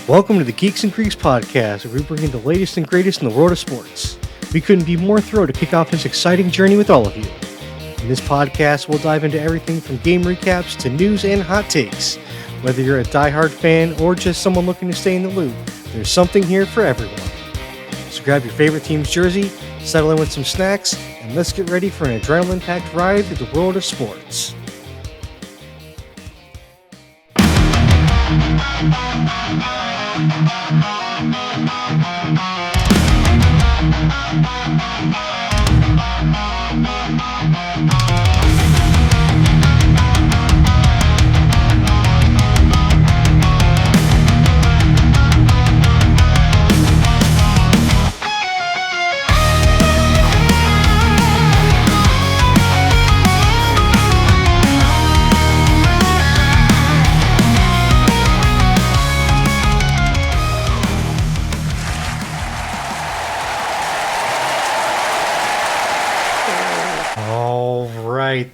Welcome to the Geeks and Greeks podcast, where we bring in the latest and greatest in the world of sports. We couldn't be more thrilled to kick off this exciting journey with all of you. In this podcast, we'll dive into everything from game recaps to news and hot takes. Whether you're a diehard fan or just someone looking to stay in the loop, there's something here for everyone. So grab your favorite team's jersey, settle in with some snacks, and let's get ready for an adrenaline-packed ride through the world of sports.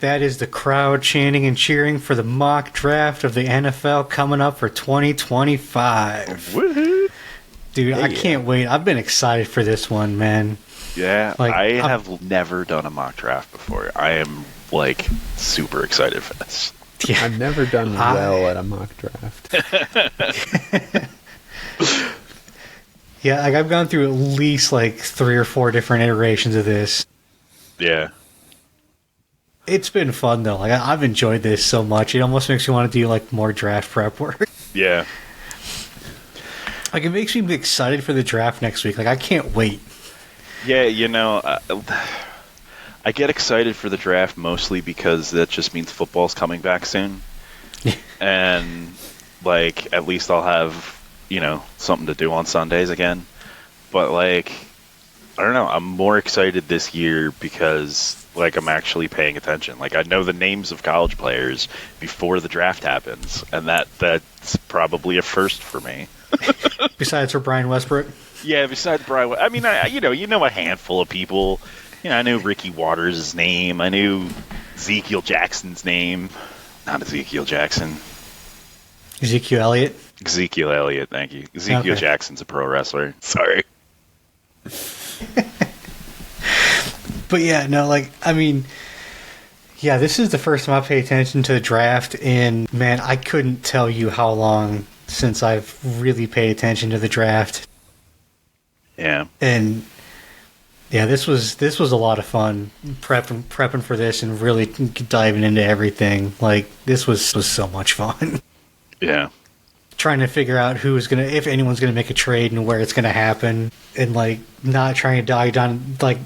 That is the crowd chanting and cheering for the mock draft of the NFL coming up for 2025. Woohoo! Dude, I can't wait. I've been excited for this one, man. Yeah, I have never done a mock draft before. I am, super excited for this. Yeah. I've never done well at a mock draft. Yeah, I've gone through at least 3 or 4 different iterations of this. Yeah. It's been fun, though. I've enjoyed this so much. It almost makes me want to do, more draft prep work. Yeah. It makes me excited for the draft next week. I can't wait. Yeah, I get excited for the draft mostly because that just means football's coming back soon. And, at least I'll have, something to do on Sundays again. But, I don't know. I'm more excited this year because... I'm actually paying attention. I know the names of college players before the draft happens, and that's probably a first for me. Besides for Brian Westbrook? Yeah, besides Brian. I mean, you know a handful of people. I knew Ricky Waters' name. I knew Ezekiel Jackson's name. Not Ezekiel Jackson. Ezekiel Elliott? Ezekiel Elliott, thank you. Ezekiel Jackson's a pro wrestler. Sorry. But yeah, no, this is the first time I pay attention to the draft, and man, I couldn't tell you how long since I've really paid attention to the draft. Yeah. And yeah, this was a lot of fun prepping for this and really diving into everything. This was so much fun. Yeah. Trying to figure out if anyone's gonna make a trade and where it's gonna happen, and not trying to dive down,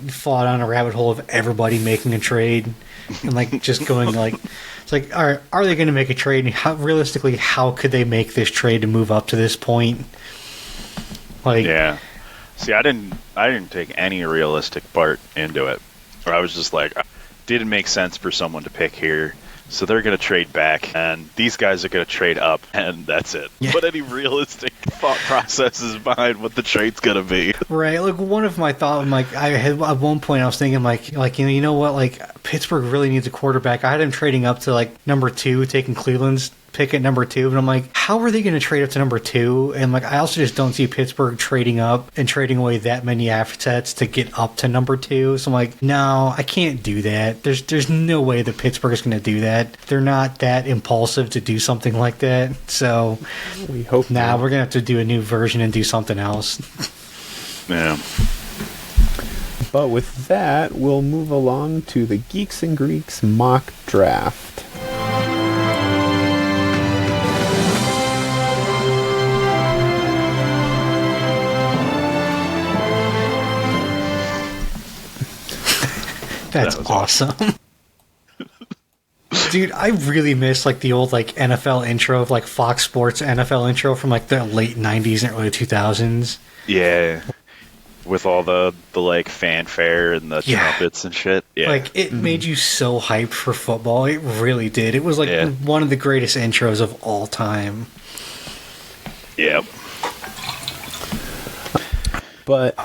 fall down a rabbit hole of everybody making a trade, and just going it's are they gonna make a trade? And how could they make this trade to move up to this point? Yeah. See, I didn't take any realistic part into it. Or I was just didn't make sense for someone to pick here. So they're going to trade back, and these guys are going to trade up, and that's it. Yeah. What any realistic thought processes behind what the trade's going to be? Right. One of my thoughts, I had at one point I was thinking, you know what, Pittsburgh really needs a quarterback. I had him trading up to number 2, taking Cleveland's pick at number 2, and I'm how are they going to trade up to number 2? And I also just don't see Pittsburgh trading up and trading away that many assets to get up to number 2. So I'm no, I can't do that. There's no way that Pittsburgh is going to do that. They're not that impulsive to do something like that. So we hope not. We're going to have to do a new version and do something else. Yeah. But with that, we'll move along to the Geeks and Greeks mock draft. That's awesome. Dude, I really miss the old NFL intro of Fox Sports NFL intro from the late 90s and early 2000s. Yeah. With all the fanfare and the trumpets and shit. Yeah. It made you so hyped for football. It really did. It was one of the greatest intros of all time. Yep. But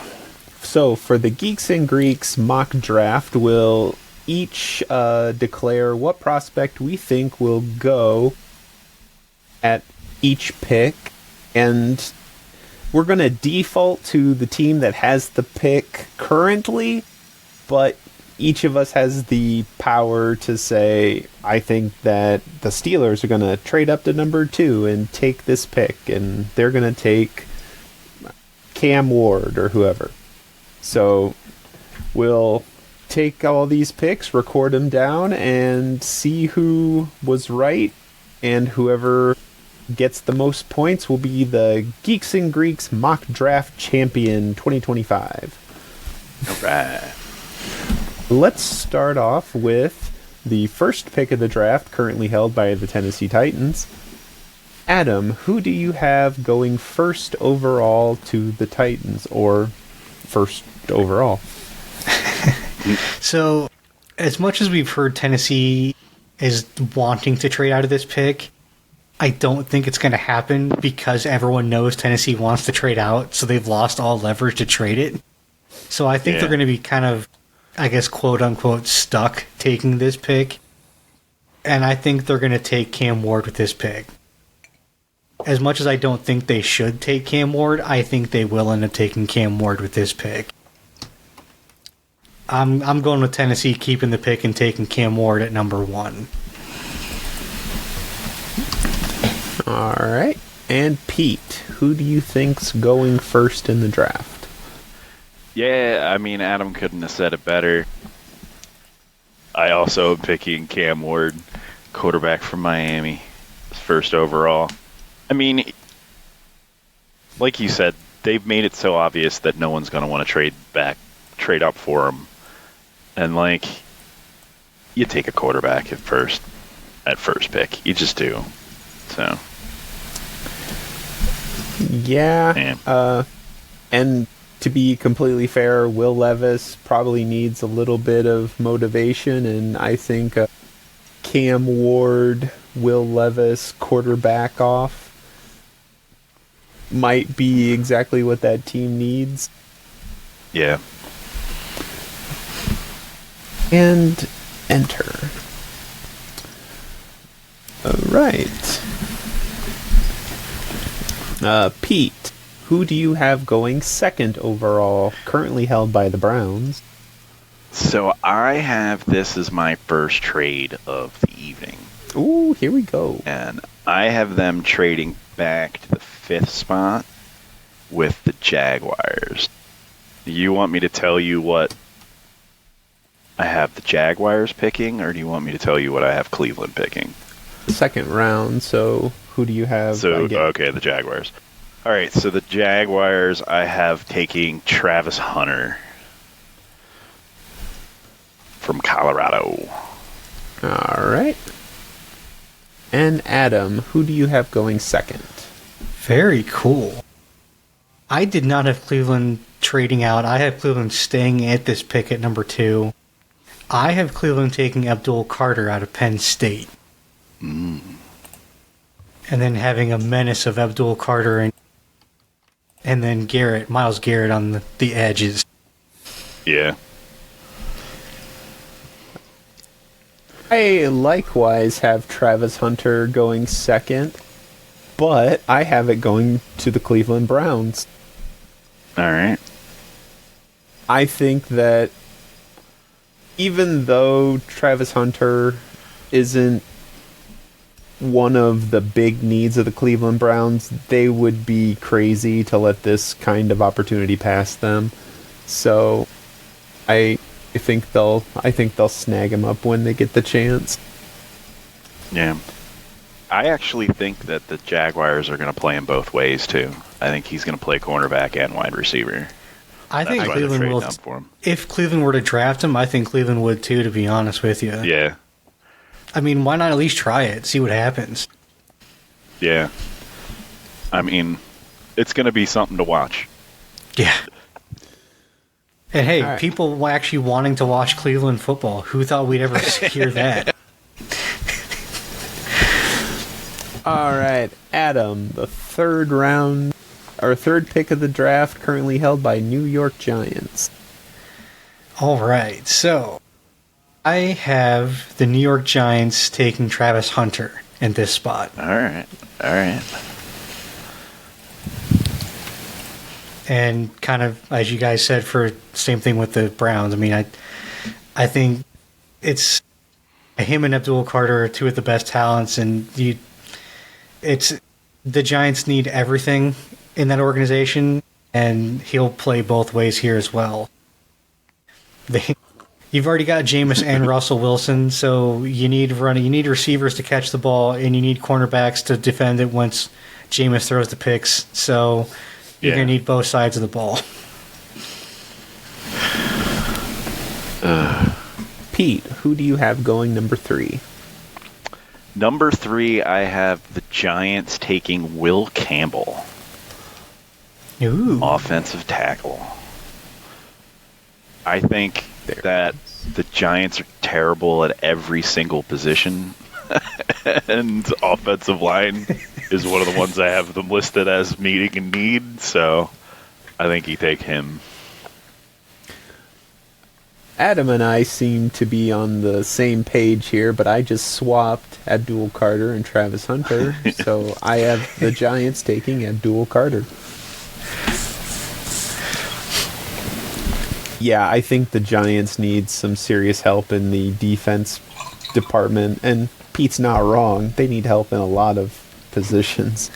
so for the Geeks and Greeks mock draft, we'll each declare what prospect we think will go at each pick, and we're going to default to the team that has the pick currently, but each of us has the power to say, I think that the Steelers are going to trade up to number 2 and take this pick, and they're going to take Cam Ward or whoever. So we'll take all these picks, record them down, and see who was right, and whoever gets the most points will be the Geeks and Greeks Mock Draft Champion 2025. All right. Let's start off with the first pick of the draft, currently held by the Tennessee Titans. Adam, who do you have going first overall to the Titans, or first overall? So, as much as we've heard Tennessee is wanting to trade out of this pick, I don't think it's going to happen because everyone knows Tennessee wants to trade out, so they've lost all leverage to trade it. So I think they're going to be kind of, I guess, quote-unquote, stuck taking this pick. And I think they're going to take Cam Ward with this pick. As much as I don't think they should take Cam Ward, I think they will end up taking Cam Ward with this pick. I'm going with Tennessee keeping the pick and taking Cam Ward at number 1. All right. And Pete, who do you think's going first in the draft? Yeah, I mean, Adam couldn't have said it better. I also am picking Cam Ward, quarterback from Miami, first overall. I mean, like you said, they've made it so obvious that no one's going to want to trade up for him. And, like, you take a quarterback at first pick. You just do. So. Yeah. And to be completely fair, Will Levis probably needs a little bit of motivation, and I think Cam Ward, Will Levis, quarterback off might be exactly what that team needs. Yeah. And enter. All right. Pete, who do you have going second overall, currently held by the Browns? So I have this as my first trade of the evening. Ooh, here we go. And I have them trading back to the 5th spot with the Jaguars. You want me to tell you what I have the Jaguars picking, or do you want me to tell you what I have Cleveland picking? Second round, so who do you have? Okay, the Jaguars. All right, so the Jaguars, I have taking Travis Hunter from Colorado. All right. And Adam, who do you have going second? Very cool. I did not have Cleveland trading out. I have Cleveland staying at this pick at number 2. I have Cleveland taking Abdul Carter out of Penn State. Mm. And then having a menace of Abdul Carter and then Miles Garrett on the edges. Yeah. I likewise have Travis Hunter going second, but I have it going to the Cleveland Browns. All right. I think that even though Travis Hunter isn't one of the big needs of the Cleveland Browns, they would be crazy to let this kind of opportunity pass them. So I think they'll snag him up when they get the chance. Yeah. I actually think that the Jaguars are going to play him both ways, too. I think he's going to play cornerback and wide receiver. I think Cleveland will. If Cleveland were to draft him, I think Cleveland would too, to be honest with you. Yeah. I mean, why not at least try it, see what happens? Yeah. I mean, it's going to be something to watch. Yeah. And hey, right. People actually wanting to watch Cleveland football. Who thought we'd ever hear that? All right, Adam, the third pick of the draft, currently held by New York Giants. All right, so I have the New York Giants taking Travis Hunter in this spot. All right. And kind of, as you guys said, for same thing with the Browns. I mean, I think it's him and Abdul Carter are two of the best talents, and the Giants need everything in that organization, and he'll play both ways here as well. You've already got Jameis and Russell Wilson, so you need receivers to catch the ball, and you need cornerbacks to defend it once Jameis throws the picks. So you're going to need both sides of the ball. Pete, who do you have going number 3? Number 3, I have the Giants taking Will Campbell. Ooh. Offensive tackle. I think that the Giants are terrible at every single position, and offensive line is one of the ones I have them listed as meeting a need, so I think you take him. Adam and I seem to be on the same page here, but I just swapped Abdul Carter and Travis Hunter, so I have the Giants taking Abdul Carter. Yeah, I think the Giants need some serious help in the defense department, and Pete's not wrong. They need help in a lot of positions,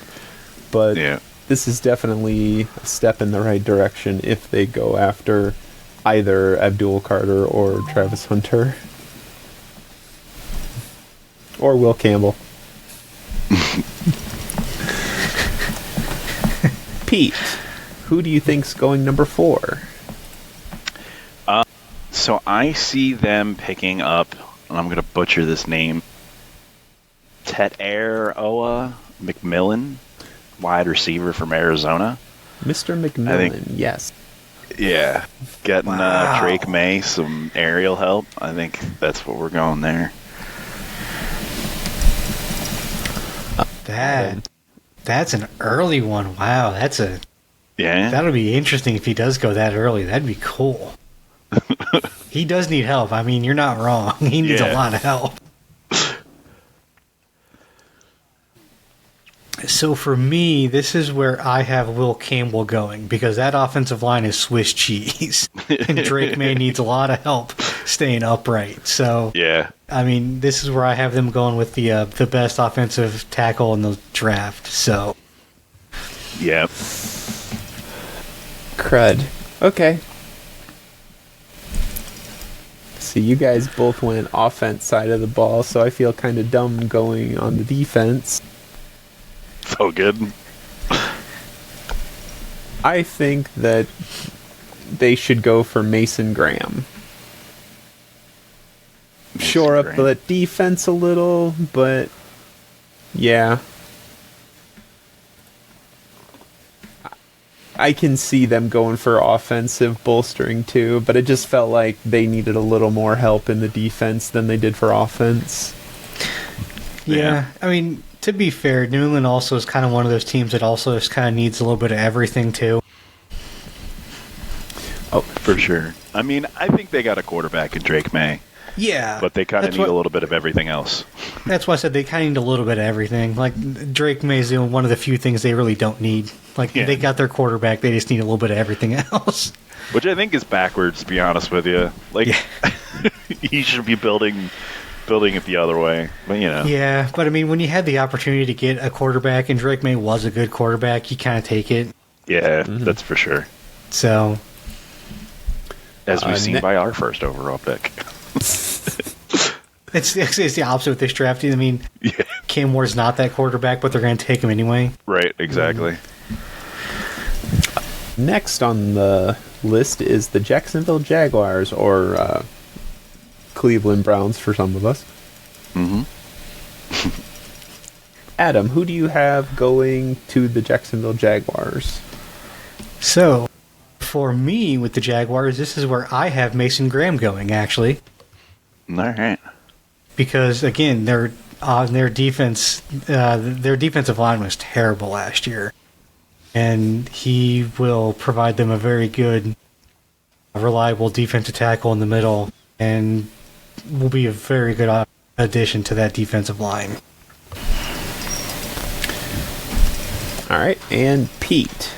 but this is definitely a step in the right direction if they go after either Abdul Carter or Travis Hunter. Or Will Campbell. Pete, who do you think's going number 4? So I see them picking up, and I'm going to butcher this name, Teteroa McMillan, wide receiver from Arizona. Mr. McMillan, yes. Yeah, getting Drake May some aerial help. I think that's what we're going there. That's an early one. Wow, that'll be interesting if he does go that early. That'd be cool. He does need help. I mean, you're not wrong. He needs a lot of help. So for me, this is where I have Will Campbell going, because that offensive line is Swiss cheese. And Drake May needs a lot of help staying upright. So, I mean, this is where I have them going with the best offensive tackle in the draft. So, crud. Okay. See, you guys both went offense side of the ball, so I feel kind of dumb going on the defense. So good. I think that they should go for Mason Graham. Shore up the defense a little, but yeah. I can see them going for offensive bolstering too, but it just felt like they needed a little more help in the defense than they did for offense. Yeah. I mean, to be fair, New England also is kind of one of those teams that also just kind of needs a little bit of everything too. Oh, for sure. I mean, I think they got a quarterback in Drake May. Yeah. But they kind of need a little bit of everything else. That's why I said they kind of need a little bit of everything. Like, Drake May is one of the few things they really don't need. Like, they got their quarterback. They just need a little bit of everything else. Which I think is backwards, to be honest with you. Like, he should be building it the other way. But, you know. Yeah, but I mean, when you had the opportunity to get a quarterback, and Drake May was a good quarterback, you kind of take it. Yeah, that's for sure. So. As we've seen by our first overall pick. It's the opposite with this draft. I mean, Cam Ward's not that quarterback, but they're going to take him anyway. Right, exactly. Next on the list is the Jacksonville Jaguars, or Cleveland Browns for some of us. Mm-hmm. Adam, who do you have going to the Jacksonville Jaguars? So, for me with the Jaguars, this is where I have Mason Graham going, actually. All right. Because again, their defensive line was terrible last year, and he will provide them a very good, reliable defensive tackle in the middle, and will be a very good addition to that defensive line. All right, and Pete,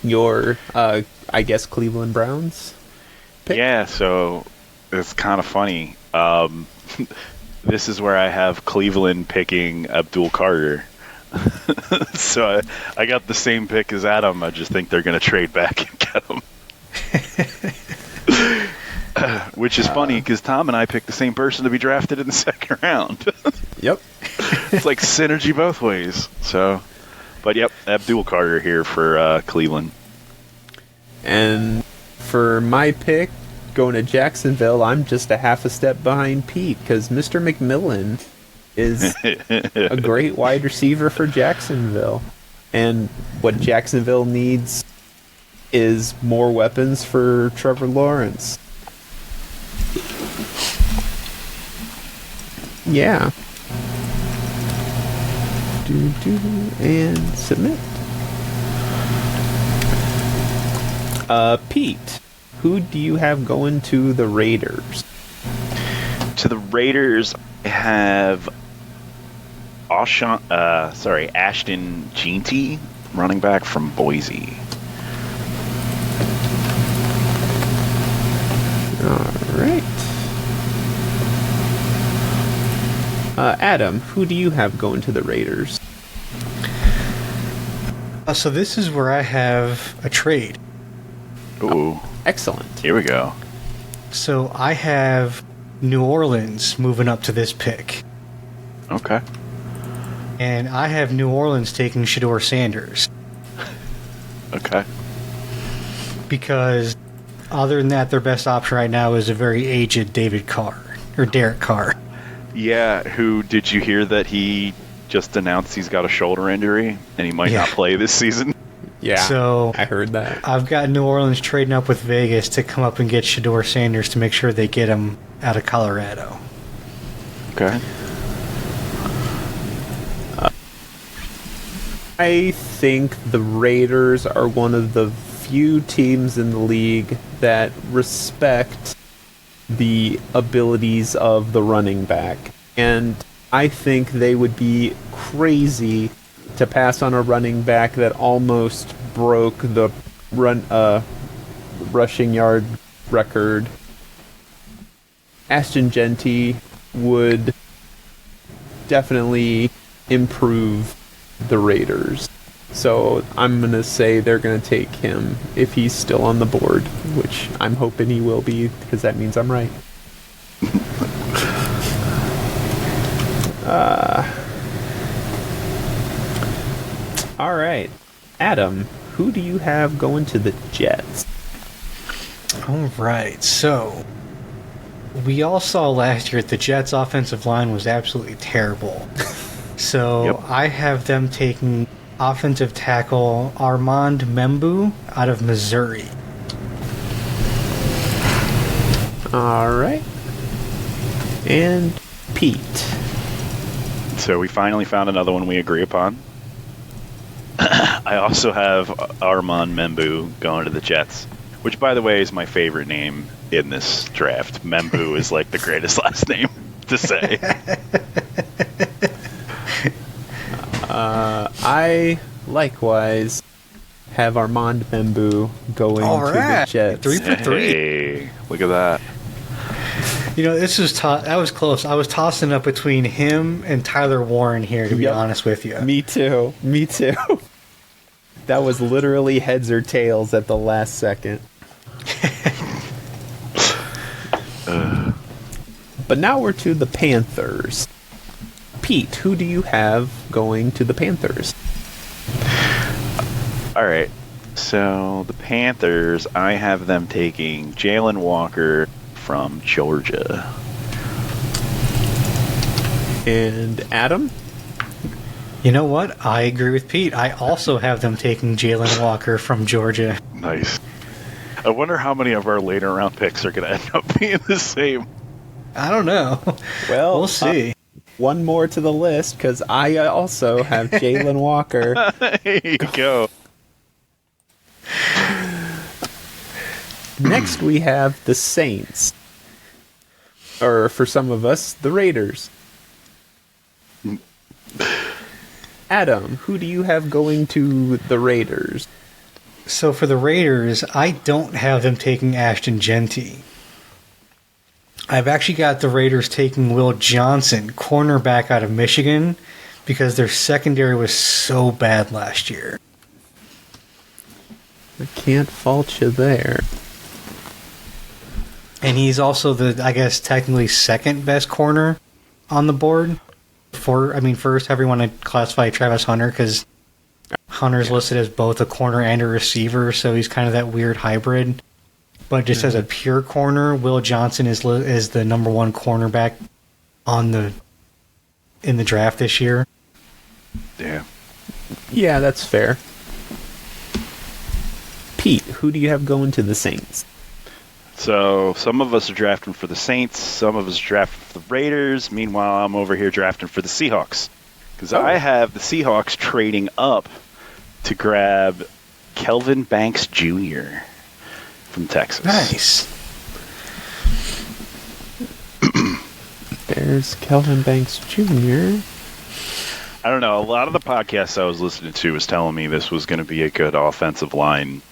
your, I guess, Cleveland Browns pick? Yeah, so it's kind of funny. This is where I have Cleveland picking Abdul Carter. So I got the same pick as Adam. I just think they're going to trade back and get him. Which is funny because Tom and I picked the same person to be drafted in the second round. Yep. It's like synergy both ways. So, but yep, Abdul Carter here for Cleveland. And for my pick, going to Jacksonville, I'm just a half a step behind Pete because Mr. McMillan is a great wide receiver for Jacksonville. And what Jacksonville needs is more weapons for Trevor Lawrence. Yeah. And submit. Pete, who do you have going to the Raiders? To the Raiders, I have Ashton Jeanty, running back from Boise. All right. Adam, who do you have going to the Raiders? So this is where I have a trade. Ooh. Excellent. Here we go. So I have New Orleans moving up to this pick. Okay. And I have New Orleans taking Shedeur Sanders. Okay. Because other than that, their best option right now is a very aged Derek Carr. Yeah, who did you hear that he just announced he's got a shoulder injury and he might not play this season? Yeah, so I heard that. I've got New Orleans trading up with Vegas to come up and get Shedeur Sanders to make sure they get him out of Colorado. Okay. I think the Raiders are one of the few teams in the league that respect the abilities of the running back. And I think they would be crazy to pass on a running back that almost broke the rushing yard record. Ashton Jeanty would definitely improve the Raiders. So I'm going to say they're going to take him if he's still on the board, which I'm hoping he will be because that means I'm right. All right. Adam, who do you have going to the Jets? All right, so we all saw last year that the Jets' offensive line was absolutely terrible. So I have them taking offensive tackle Armand Membu out of Missouri. All right. And Pete. So we finally found another one we agree upon. I also have Armand Membu going to the Jets, which, by the way, is my favorite name in this draft. Membu is like the greatest last name to say. I likewise have Armand Membu going to the Jets. 3 for 3. Hey, look at that. You know, this was that was close. I was tossing up between him and Tyler Warren here, to be honest with you. Me too. That was literally heads or tails at the last second. But now we're to the Panthers. Pete, who do you have going to the Panthers? All right. So the Panthers, I have them taking Jalen Walker from Georgia. And Adam? You know what? I agree with Pete. I also have them taking Jalen Walker from Georgia. Nice. I wonder how many of our later round picks are going to end up being the same. I don't know. Well, we'll see. One more to the list, because I also have Jalen Walker. There you go. Next, we have the Saints. Or, for some of us, the Raiders. Adam, who do you have going to the Raiders? So for the Raiders, I don't have them taking Ashton Genty. I've actually got the Raiders taking Will Johnson, cornerback out of Michigan, because their secondary was so bad last year. I can't fault you there. And he's also the, I guess, technically second best corner on the board. First, however you want to classify Travis Hunter, because Hunter's listed as both a corner and a receiver, so he's kind of that weird hybrid. But just as a pure corner, Will Johnson is the number one cornerback in the draft this year. Yeah. Yeah, that's fair. Pete, who do you have going to the Saints? So some of us are drafting for the Saints, some of us are drafting for the Raiders. Meanwhile, I'm over here drafting for the Seahawks. Because I have the Seahawks trading up to grab Kelvin Banks Jr. from Texas. Nice. There's Kelvin Banks Jr. I don't know. A lot of the podcasts I was listening to was telling me this was going to be a good offensive line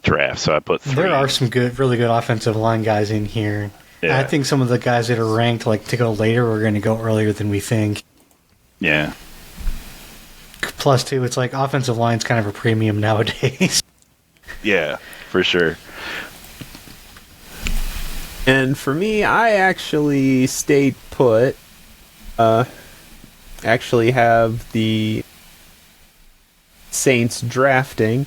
draft, so I put 3. There are some really good offensive line guys in here. Yeah. I think some of the guys that are ranked to go later are going to go earlier than we think. Yeah. Plus, too, it's like offensive line's kind of a premium nowadays. Yeah, for sure. And for me, I actually stayed put. Actually have the Saints drafting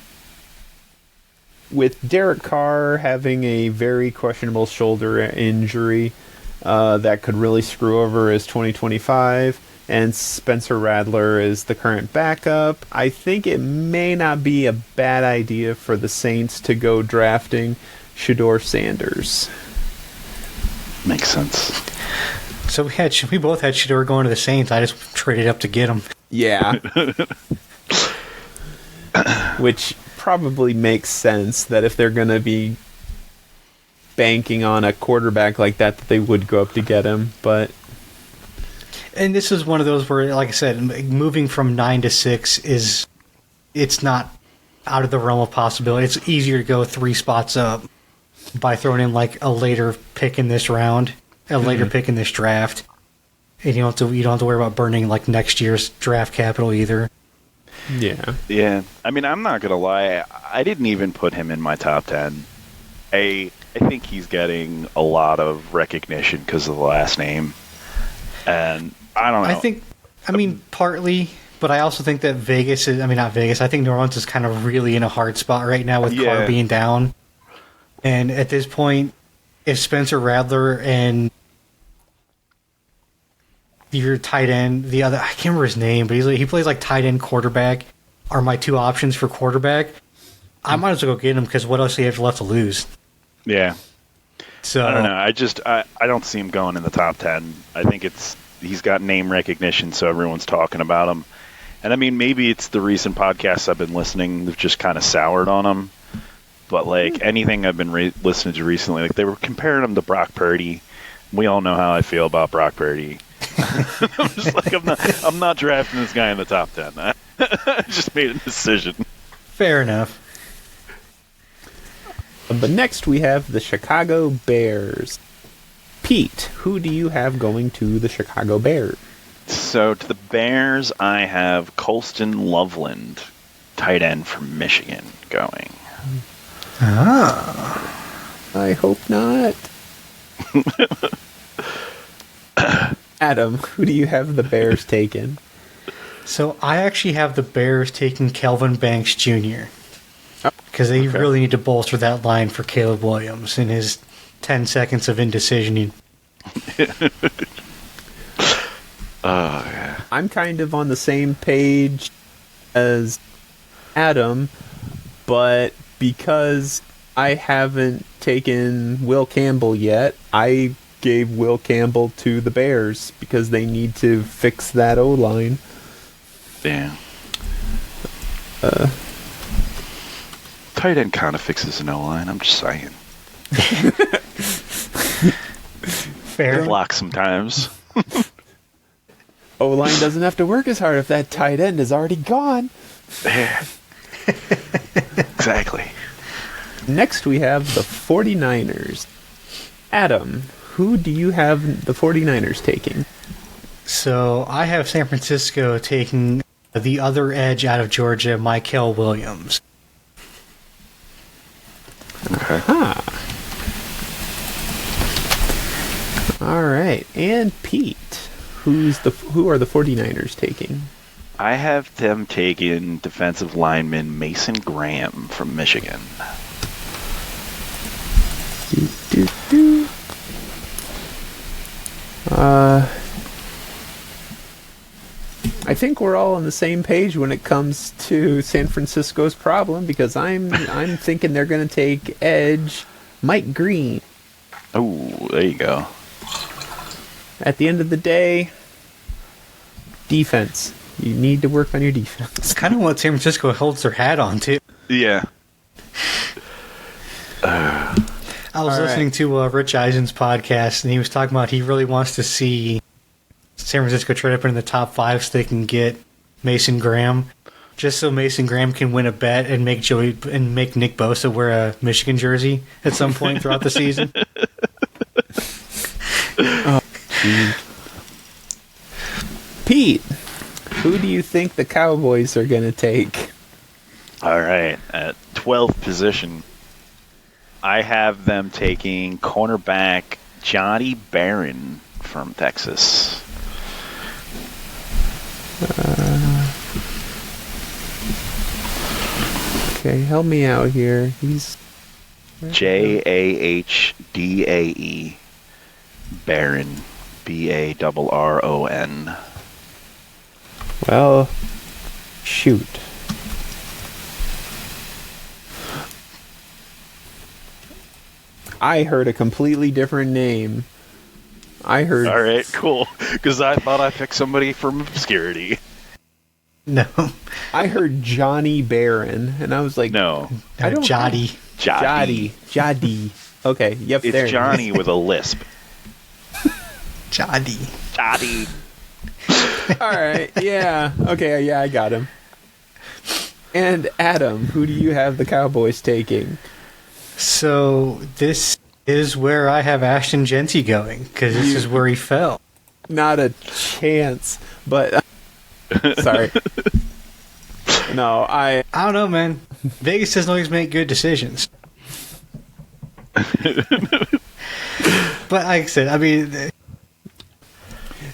with Derek Carr having a very questionable shoulder injury that could really screw over his 2025, and Spencer Rattler is the current backup. I think it may not be a bad idea for the Saints to go drafting Shedeur Sanders. Makes sense. So we both had Shedeur going to the Saints. I just traded up to get him. Yeah. Which probably makes sense that if they're going to be banking on a quarterback like that they would go up to get him. But and this is one of those where, like I said, moving from 9 to 6 it's not out of the realm of possibility. It's easier to go 3 spots up by throwing in a later pick in this round, a later pick in this draft, and you don't have to worry about burning next year's draft capital either. Yeah. I mean, I'm not gonna lie. I didn't even put him in my top 10. I think he's getting a lot of recognition because of the last name, and I don't know. Partly, but I also think that not Vegas. I think New Orleans is kind of really in a hard spot right now with Carr being down, and at this point, if Spencer Rattler and your tight end, I can't remember his name, but he plays tight end quarterback, are my 2 options for quarterback, I might as well go get him because what else do you have left to lose? Yeah. So I don't know. I don't see him going in the top 10. I think he's got name recognition, so everyone's talking about him. And I mean, maybe it's the recent podcasts I've been listening have just kind of soured on him. But anything I've been listening to recently, they were comparing him to Brock Purdy. We all know how I feel about Brock Purdy. I'm just I'm not drafting this guy in the top 10. I just made a decision. Fair enough. But next we have the Chicago Bears. Pete, who do you have going to the Chicago Bears? So to the Bears, I have Colston Loveland, tight end from Michigan, going. I hope not. Adam, who do you have the Bears taking? So I actually have the Bears taking Kelvin Banks Jr. Because they really need to bolster that line for Caleb Williams in his 10 seconds of indecision. Yeah. I'm kind of on the same page as Adam, but because I haven't taken Will Campbell yet, I gave Will Campbell to the Bears because they need to fix that O-line. Yeah. Tight end kind of fixes an O-line, I'm just saying. Fair. Block sometimes. O-line doesn't have to work as hard if that tight end is already gone. Exactly. Next, we have the 49ers. Adam, who do you have the 49ers taking? So I have San Francisco taking the other edge out of Georgia, Michael Williams. Okay. Huh. All right. And Pete, who are the 49ers taking? I have them taking defensive lineman Mason Graham from Michigan. I think we're all on the same page when it comes to San Francisco's problem, because I'm thinking they're going to take edge Mike Green. Oh, there you go. At the end of the day, defense. You need to work on your defense. It's kind of what San Francisco holds their hat on, too. Yeah. I was listening to Rich Eisen's podcast, and he was talking about he really wants to see San Francisco trade up in the top 5 so they can get Mason Graham, just so Mason Graham can win a bet and make Nick Bosa wear a Michigan jersey at some point throughout the season. Oh, Pete, who do you think the Cowboys are going to take? All right. At 12th position, I have them taking cornerback Johnny Barron from Texas. Okay, help me out here. He's Jahdae Barron, Barron. Well, shoot. I heard a completely different name. I heard... All right, cool. Because I thought I picked somebody from obscurity. No. I heard Johnny Barron, and I was like... No. I don't... Jody. Jody. Okay, yep, It's there. Johnny with a lisp. Jody. Jody. All right, yeah. Okay, yeah, I got him. And Adam, who do you have the Cowboys taking? So this is where I have Ashton Genty going, because this is where he fell. Not a chance, but... Sorry. No, I don't know, man. Vegas doesn't always make good decisions. But like I said, I mean...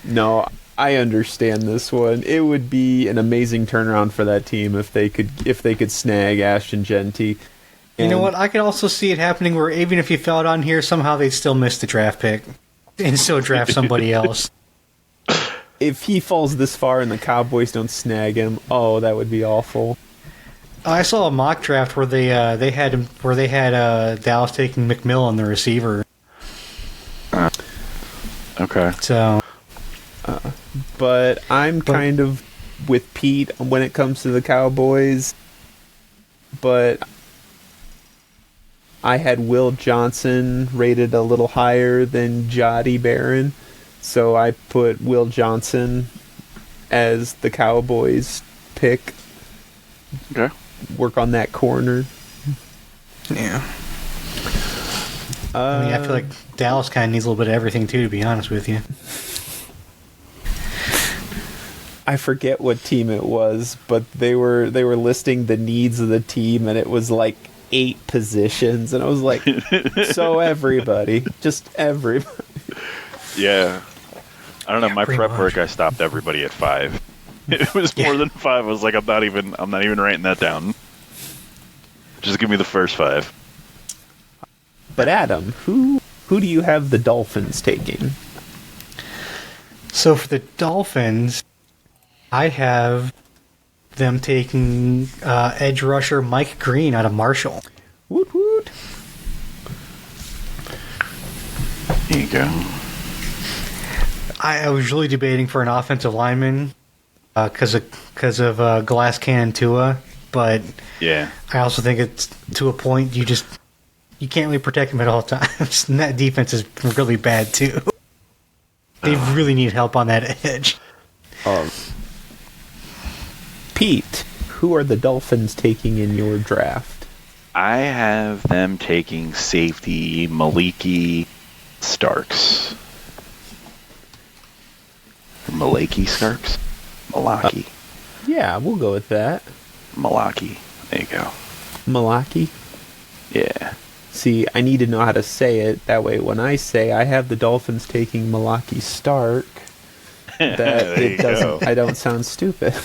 No, I understand this one. It would be an amazing turnaround for that team if they could snag Ashton Genty. You know what? I could also see it happening where even if you fell on here, somehow they'd still miss the draft pick and still draft somebody else. If he falls this far and the Cowboys don't snag him, oh, that would be awful. I saw a mock draft where they had Dallas taking McMillan, the receiver. Okay. So, but I'm kind of with Pete when it comes to the Cowboys. But I had Will Johnson rated a little higher than Jody Barron, so I put Will Johnson as the Cowboys pick. Okay. Work on that corner. yeah. I mean, I feel like Dallas kind of needs a little bit of everything, too, to be honest with you. I forget what team it was, but they were listing the needs of the team, and it was like 8 positions, and I was like, so everybody, just everybody. Yeah. I don't know. My prep much. work, I stopped everybody at 5. It was more than 5. I was like, I'm not even writing that down. Just give me the first 5. But Adam, who do you have the Dolphins taking? So for the Dolphins, I have them taking edge rusher Mike Green out of Marshall. Woot woot. There you go. I was really debating for an offensive lineman because of Glass Cannon Tua, but Yeah. I also think it's to a point you can't really protect him at all times. And that defense is really bad too. They really need help on that edge. Pete, who are the Dolphins taking in your draft? I have them taking safety Maliki Starks. Malaki Starks? Malaki. Yeah, we'll go with that. Malaki. There you go. Malaki? Yeah. See, I need to know how to say it. That way, when I say I have the Dolphins taking Malaki Stark, that it doesn't. I don't sound stupid.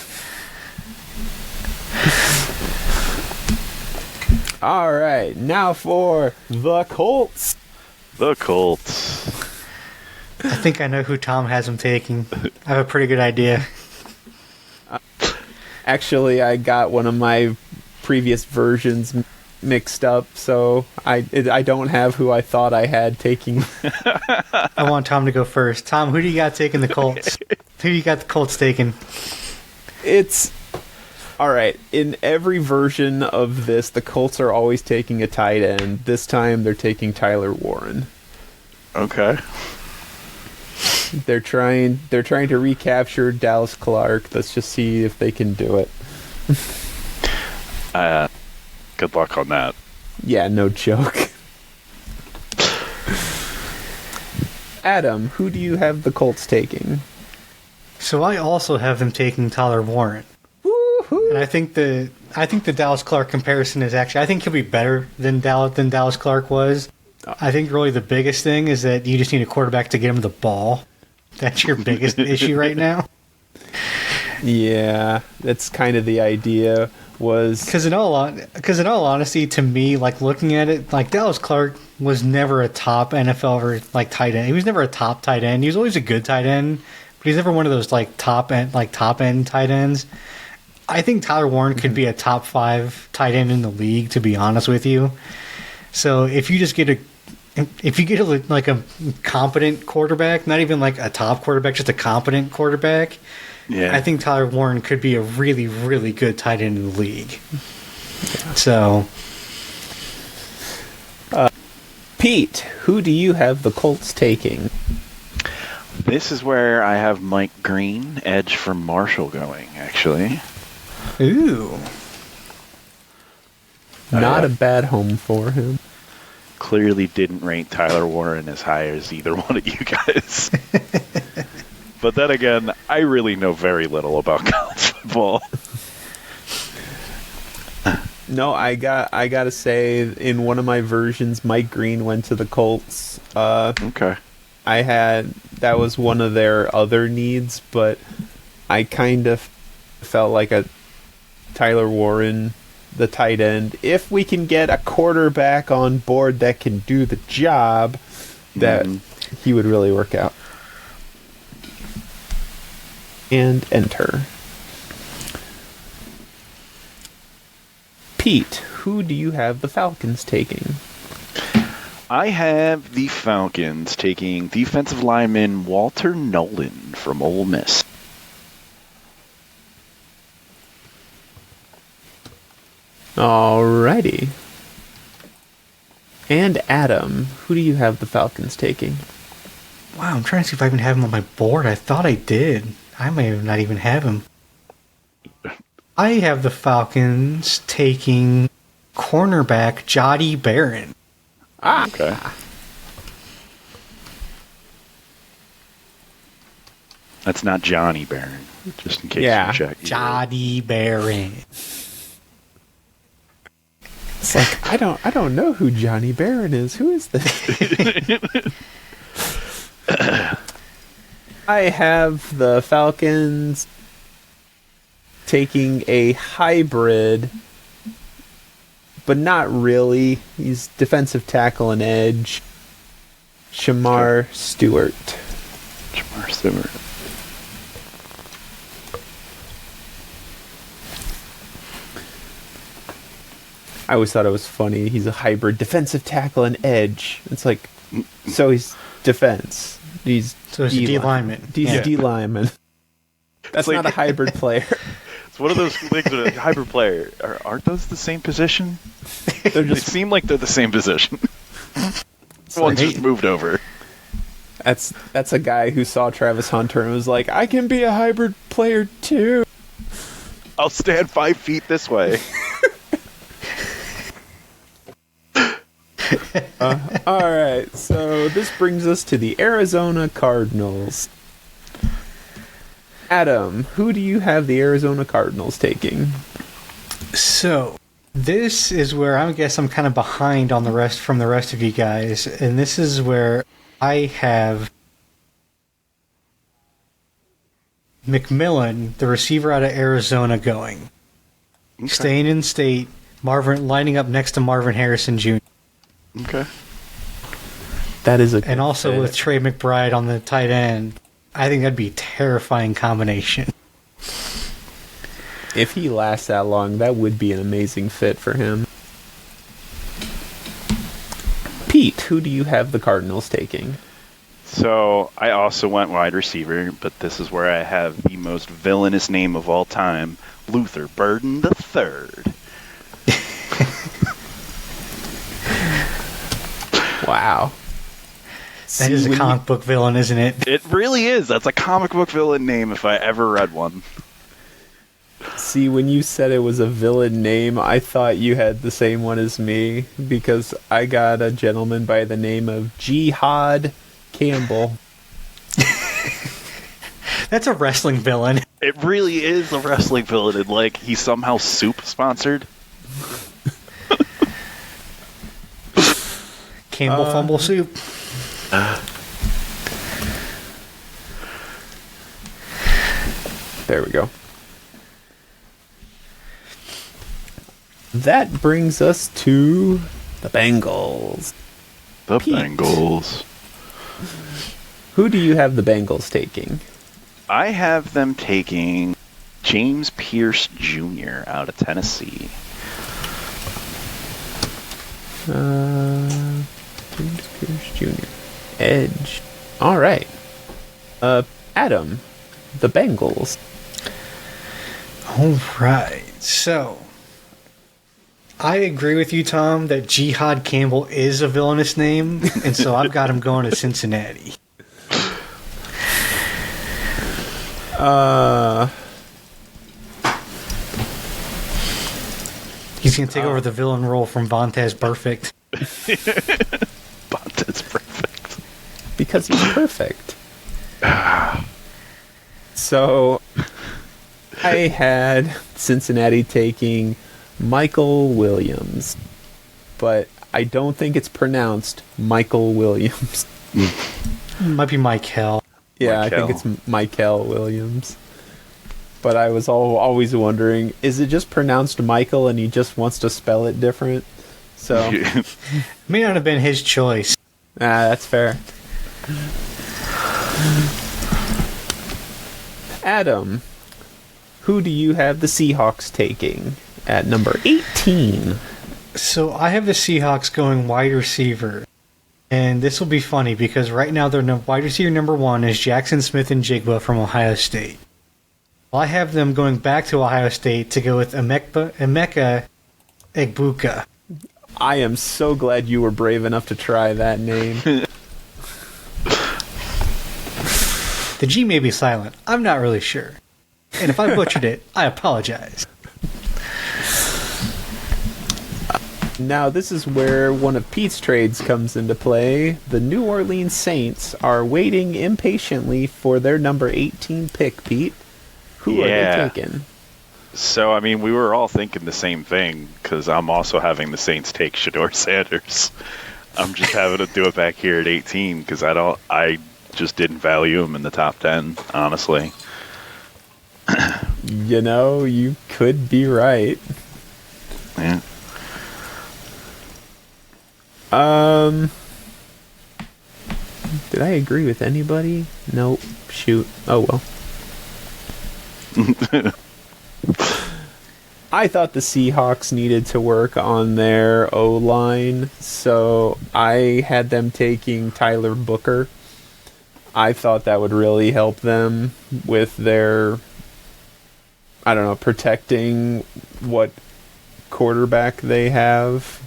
All right, now for the Colts. The Colts. I think I know who Tom has him taking. I have a pretty good idea. Actually, I got one of my previous versions mixed up, so I don't have who I thought I had taking. I want Tom to go first. Tom, who do you got taking the Colts? Who you got the Colts taking? It's all right. In every version of this, the Colts are always taking a tight end. This time, they're taking Tyler Warren. Okay. They're trying to recapture Dallas Clark. Let's just see if they can do it. Good luck on that. Yeah, no joke. Adam, who do you have the Colts taking? So I also have them taking Tyler Warren. Woohoo! And I think the Dallas Clark comparison is actually, I think he'll be better than Dallas Clark was. I think really the biggest thing is that you just need a quarterback to get him the ball. That's your biggest issue right now. Yeah, that's kind of the idea. Because in all honesty, to me, like looking at it, like Dallas Clark was never a top NFL or like tight end. He was never a top tight end. He was always a good tight end, but he's never one of those like top end tight ends. I think Tyler Warren could be a top 5 tight end in the league, to be honest with you. So if you get a competent quarterback, not even like a top quarterback, just a competent quarterback. Yeah. I think Tyler Warren could be a really, really good tight end in the league. Yeah. So, Pete, who do you have the Colts taking? This is where I have Mike Green, edge for Marshall, going, actually. Ooh. Not a bad home for him. Clearly didn't rate Tyler Warren as high as either one of you guys. But then again, I really know very little about college football. No, I gotta say, in one of my versions, Mike Green went to the Colts. Okay. That was one of their other needs, but I kind of felt like a Tyler Warren, the tight end, if we can get a quarterback on board that can do the job, that he would really work out. And enter. Pete, who do you have the Falcons taking? I have the Falcons taking defensive lineman Walter Nolan from Ole Miss. Alrighty. And Adam, who do you have the Falcons taking? Wow, I'm trying to see if I even have him on my board. I thought I did. I may not even have him. I have the Falcons taking cornerback Jody Barron. Okay. That's not Johnny Barron, just in case you check. Jody Barron. It's like, I don't know who Johnny Barron is. Who is this? I have the Falcons taking a hybrid, but not really. He's defensive tackle and edge. Shamar Stewart. Shamar Stewart. I always thought it was funny. He's a hybrid defensive tackle and edge. It's like, so he's defense. He's D lineman. He's D lineman. That's not a hybrid player. It's one of those things where a hybrid player. Aren't those the same position? They seem like they're the same position. One's just moved over. That's a guy who saw Travis Hunter and was like, I can be a hybrid player too. I'll stand 5 feet this way. All right, so this brings us to the Arizona Cardinals. Adam, who do you have the Arizona Cardinals taking? So, this is where I guess I'm kind of behind on the rest of you guys, and this is where I have McMillan, the receiver out of Arizona, going. Okay. Staying in state, lining up next to Marvin Harrison Jr. Okay. That is And also with Trey McBride on the tight end. I think that'd be a terrifying combination. If he lasts that long, that would be an amazing fit for him. Pete, who do you have the Cardinals taking? So I also went wide receiver, but this is where I have the most villainous name of all time, Luther Burden III. Wow. That is a comic book villain, isn't it? It really is. That's a comic book villain name if I ever read one. See, when you said it was a villain name, I thought you had the same one as me, because I got a gentleman by the name of Jihad Campbell. That's a wrestling villain. It really is a wrestling villain, and like he's somehow soup sponsored. Campbell Fumble Soup. There we go. That brings us to the Bengals. The Pete. Bengals. Who do you have the Bengals taking? I have them taking James Pierce Jr. out of Tennessee. James Pierce Jr. Edge. All right. Adam, the Bengals. All right. So, I agree with you, Tom, that Jihad Campbell is a villainous name, and so I've got him going to Cincinnati. He's going to take over the villain role from Vontez Perfect. Vontez Perfect. Because he's perfect. So, I had Cincinnati taking Michael Williams, but I don't think it's pronounced Michael Williams. Might be Mike Hill. Yeah, Michael. I think it's Michael Williams. But I was always always wondering, is it just pronounced Michael and he just wants to spell it different? So, May not have been his choice. that's fair. Adam, who do you have the Seahawks taking at number 18? So I have the Seahawks going wide receiver. And this will be funny because right now their wide receiver number 1 is Jackson Smith and Jigba from Ohio State. Well, I have them going back to Ohio State to go with Emeka Egbuka. I am so glad you were brave enough to try that name. The G may be silent. I'm not really sure. And if I butchered it, I apologize. Now, this is where one of Pete's trades comes into play. The New Orleans Saints are waiting impatiently for their number 18 pick, Pete. Who are they taking? So, I mean, we were all thinking the same thing, because I'm also having the Saints take Shador Sanders. I'm just having to do it back here at 18, because I just didn't value him in the top 10, honestly. You know, you could be right. Yeah. Did I agree with anybody? Nope. Shoot. Oh well. I thought the Seahawks needed to work on their O-line, so I had them taking Tyler Booker. I thought that would really help them with their, I don't know, protecting what quarterback they have.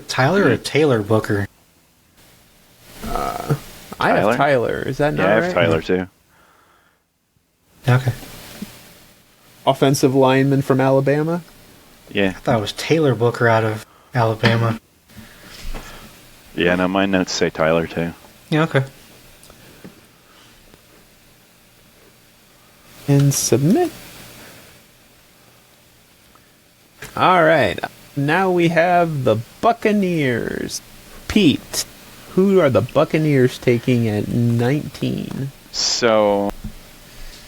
Tyler or Taylor Booker? I have Tyler. Is that not Yeah, I right? have Tyler, too. Okay. offensive lineman from Alabama? Yeah. I thought it was Taylor Booker out of Alabama. Yeah, no, my notes say Tyler, too. Yeah, okay. And submit. All right. Now we have the Buccaneers. Pete, who are the Buccaneers taking at 19? So,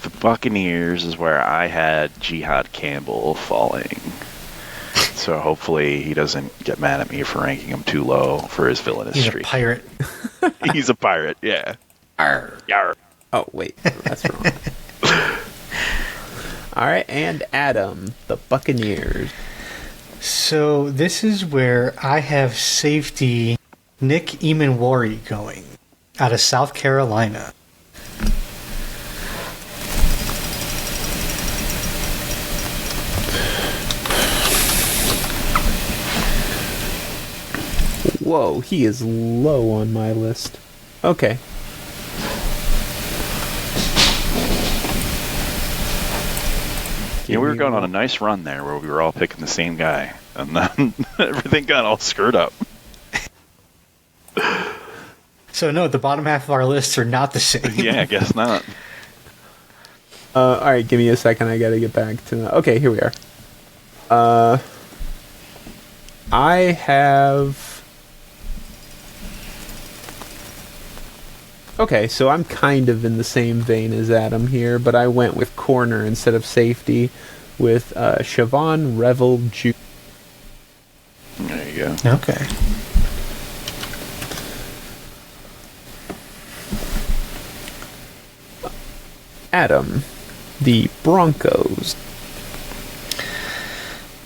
the Buccaneers is where I had Jihad Campbell falling. So hopefully he doesn't get mad at me for ranking him too low for his villainous He's streak. a pirate. He's a pirate, yeah. Arr. Yarr. Oh, wait. That's wrong. All right. And Adam, the Buccaneers. So this is where I have safety Nick Emanwari going out of South Carolina. Whoa, he is low on my list. Okay. Yeah, we were going on a nice run there where we were all picking the same guy. And then everything got all screwed up. So no, the bottom half of our lists are not the same. Yeah, I guess not. All right, give me a second. I gotta get back to... Okay, here we are. I have... Okay, so I'm kind of in the same vein as Adam here, but I went with corner instead of safety with Siobhan Revel Jr. There you go. Okay. Adam, the Broncos.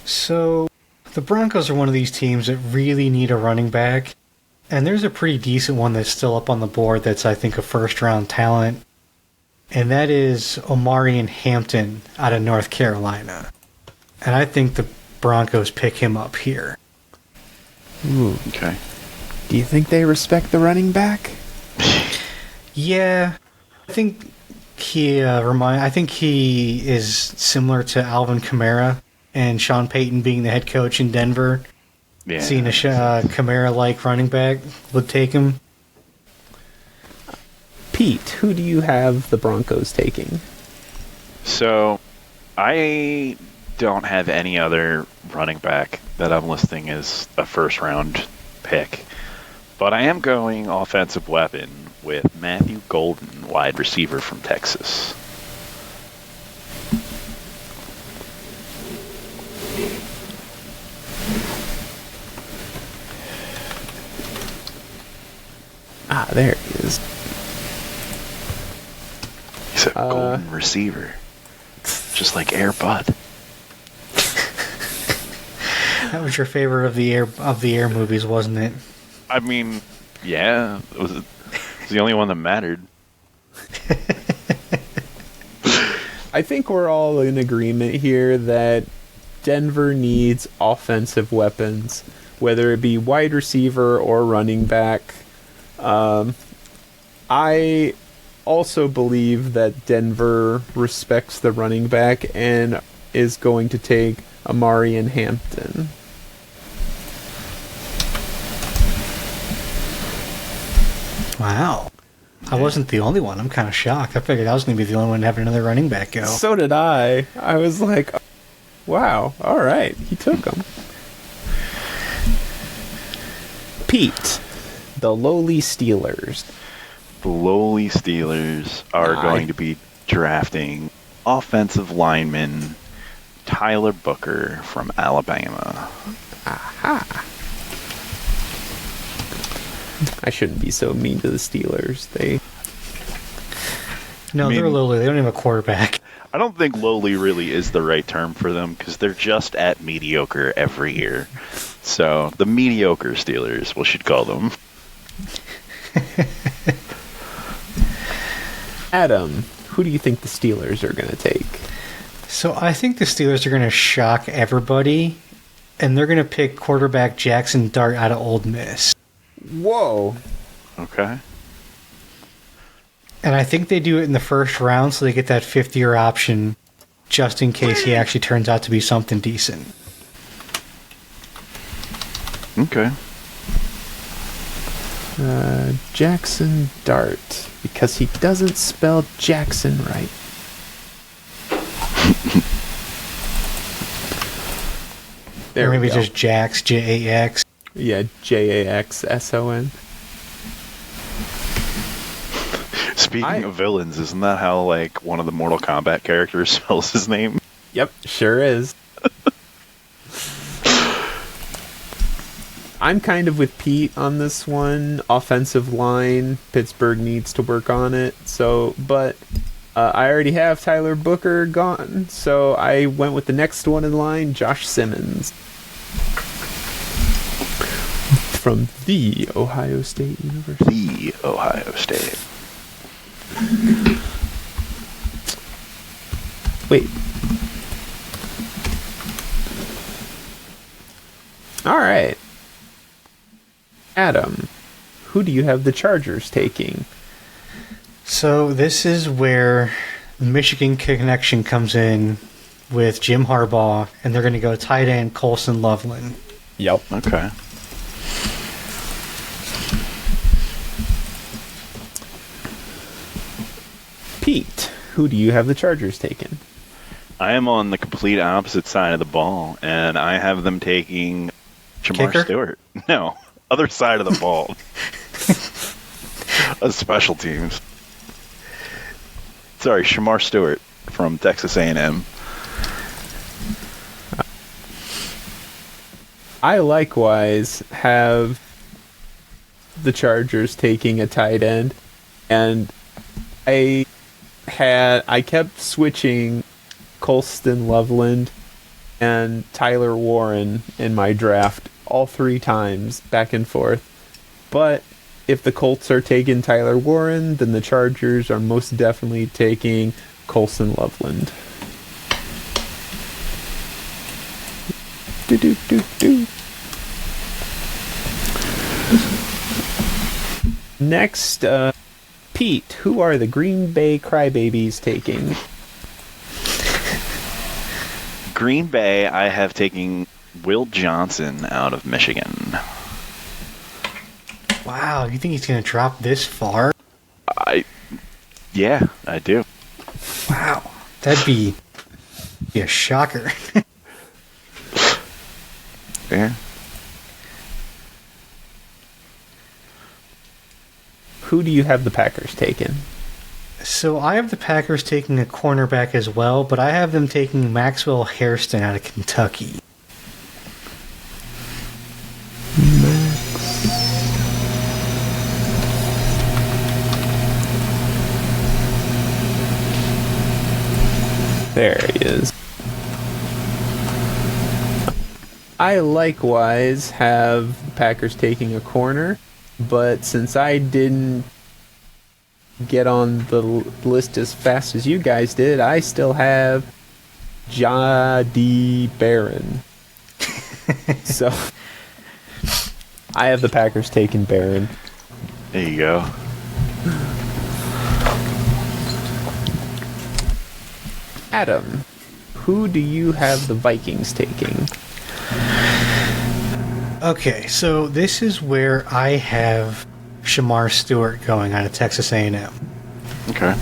So the Broncos are one of these teams that really need a running back. And there's a pretty decent one that's still up on the board that's, I think, a first-round talent. And that is Omarion Hampton out of North Carolina. And I think the Broncos pick him up here. Ooh. Okay. Do you think they respect the running back? Yeah. I think he I think he is similar to Alvin Kamara and Sean Payton being the head coach in Denver. Yeah. Seeing a Kamara-like running back would take him. Pete, who do you have the Broncos taking? So, I don't have any other running back that I'm listing as a first-round pick. But I am going offensive weapon with Matthew Golden, wide receiver from Texas. Ah, there he is. He's a golden receiver. Just like Air Bud. That was your favorite of the air movies, wasn't it? I mean, yeah. It was the only one that mattered. I think we're all in agreement here that Denver needs offensive weapons, whether it be wide receiver or running back. I also believe that Denver respects the running back and is going to take Omarion Hampton. Wow. I wasn't the only one. I'm kind of shocked. I figured I was going to be the only one having another running back go. So did I. I was like, wow, all right, he took him. Pete, the lowly Steelers. The lowly Steelers are going to be drafting offensive lineman Tyler Booker from Alabama. Aha. I shouldn't be so mean to the Steelers. They're lowly. They don't have a quarterback. I don't think lowly really is the right term for them because they're just at mediocre every year. So the mediocre Steelers, we should call them. Adam, who do you think the Steelers are going to take? So I think the Steelers are going to shock everybody, and they're going to pick quarterback Jackson Dart out of Ole Miss. Whoa. Okay. And I think they do it in the first round, so they get that fifth-year option just in case he actually turns out to be something decent. Okay. Jackson Dart, because he doesn't spell Jackson right. There Or we maybe go. just Jax, Jax. Yeah, Jaxson. Speaking of villains, isn't that how like one of the Mortal Kombat characters spells his name? Yep, sure is. I'm kind of with Pete on this one. Offensive line, Pittsburgh needs to work on it. But I already have Tyler Booker gone, so I went with the next one in line, Josh Simmons. From the Ohio State University. The Ohio State. Wait. All right. Adam, who do you have the Chargers taking? So this is where the Michigan connection comes in with Jim Harbaugh, and they're going to go tight end Colson Loveland. Yep. Okay. Pete, who do you have the Chargers taking? I am on the complete opposite side of the ball, and I have them taking Jamar Kicker? Stewart. No, other side of the ball. Special teams. Sorry, Shamar Stewart from Texas A&M. I likewise have the Chargers taking a tight end, and I kept switching Colston Loveland and Tyler Warren in my draft all three times, back and forth. But if the Colts are taking Tyler Warren, then the Chargers are most definitely taking Colston Loveland. Do. Next, Pete, who are the Green Bay Crybabies taking? Green Bay, I have taking Will Johnson out of Michigan. Wow, you think he's going to drop this far? Yeah, I do. Wow, that'd be a shocker. Yeah. Who do you have the Packers taking? So I have the Packers taking a cornerback as well, but I have them taking Maxwell Hairston out of Kentucky. There he is. I likewise have the Packers taking a corner, but since I didn't get on the list as fast as you guys did, I still have Jadi Barron. So I have the Packers taking Barron. There you go. Adam, who do you have the Vikings taking? Okay, so this is where I have Shamar Stewart going out of Texas A&M. Okay.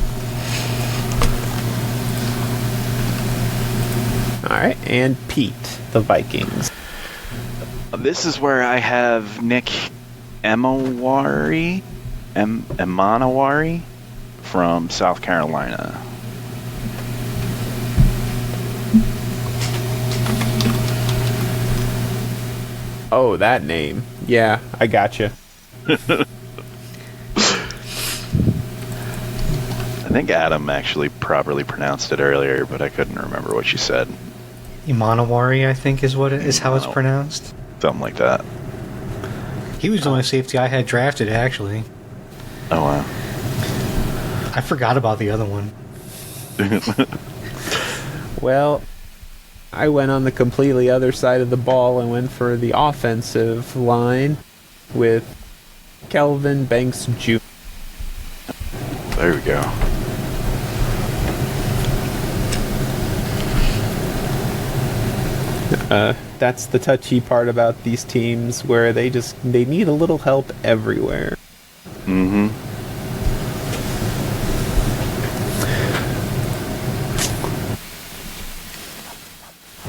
All right, and Pete, the Vikings. This is where I have Nick Emanwari from South Carolina. Oh, that name. Yeah, I gotcha. I think Adam actually properly pronounced it earlier, but I couldn't remember what she said. Imanawari, I think, is what it is how it's Wow. pronounced. Something like that. He was the only safety I had drafted, actually. Oh, wow. I forgot about the other one. Well, I went on the completely other side of the ball and went for the offensive line with Kelvin Banks Jr. There we go. That's the touchy part about these teams, where they need a little help everywhere. Mm-hmm.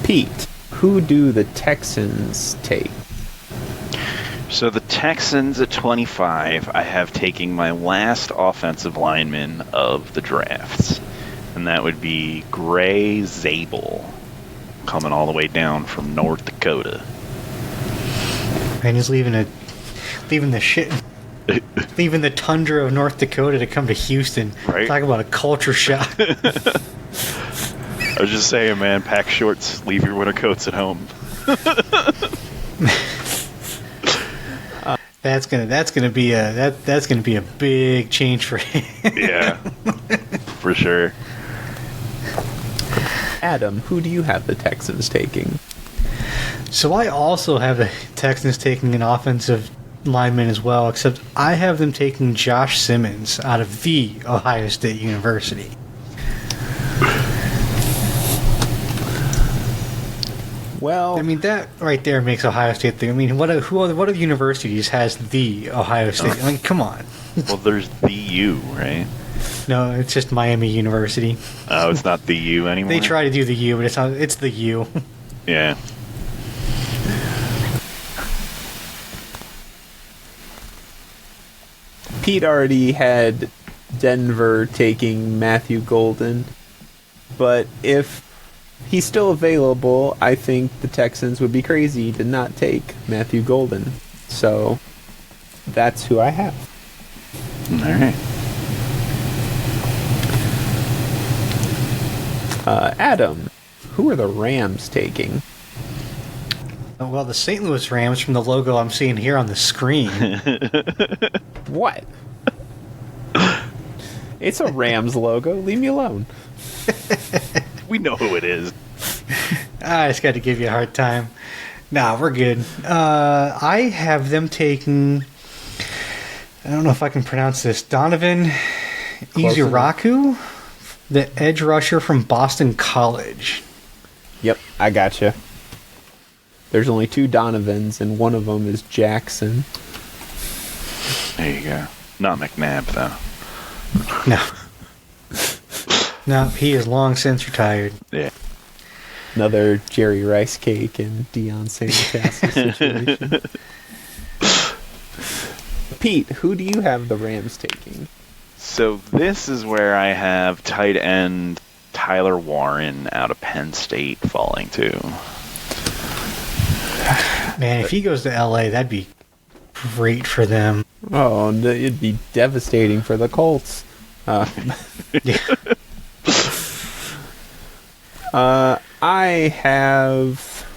Pete, who do the Texans take? So the Texans at 25, I have taking my last offensive lineman of the drafts, and that would be Gray Zabel, coming all the way down from North Dakota. And he's leaving the tundra of North Dakota to come to Houston. Right. Talk about a culture shock. I was just saying, man, pack shorts, leave your winter coats at home. That's gonna be a big change for him. Yeah, for sure. Adam, who do you have the Texans taking? So I also have the Texans taking an offensive lineman as well, except I have them taking Josh Simmons out of the Ohio State University. Well, I mean, that right there makes Ohio State think. I mean, what other universities has the Ohio State? I mean, come on. Well, there's the U, right? No, it's just Miami University. Oh, it's not the U anymore? They try to do the U, but it's the U. Yeah. Pete already had Denver taking Matthew Golden, but if he's still available, I think the Texans would be crazy to not take Matthew Golden. So that's who I have. All right. Adam, who are the Rams taking? Well, the St. Louis Rams, from the logo I'm seeing here on the screen. What? It's a Rams logo. Leave me alone. We know who it is. I just got to give you a hard time. Nah, we're good. I have them taking... I don't know if I can pronounce this. Donovan Iziraku, the edge rusher from Boston College. Yep, I gotcha. There's only two Donovans, and one of them is Jackson. There you go. Not McNabb, though. No. No, he is long since retired. Yeah. Another Jerry Rice Cake and Deion Sandcastle situation. Pete, who do you have the Rams taking? So this is where I have tight end Tyler Warren out of Penn State falling to. Man, if he goes to L.A., that'd be great for them. Oh, it'd be devastating for the Colts. Yeah. I have...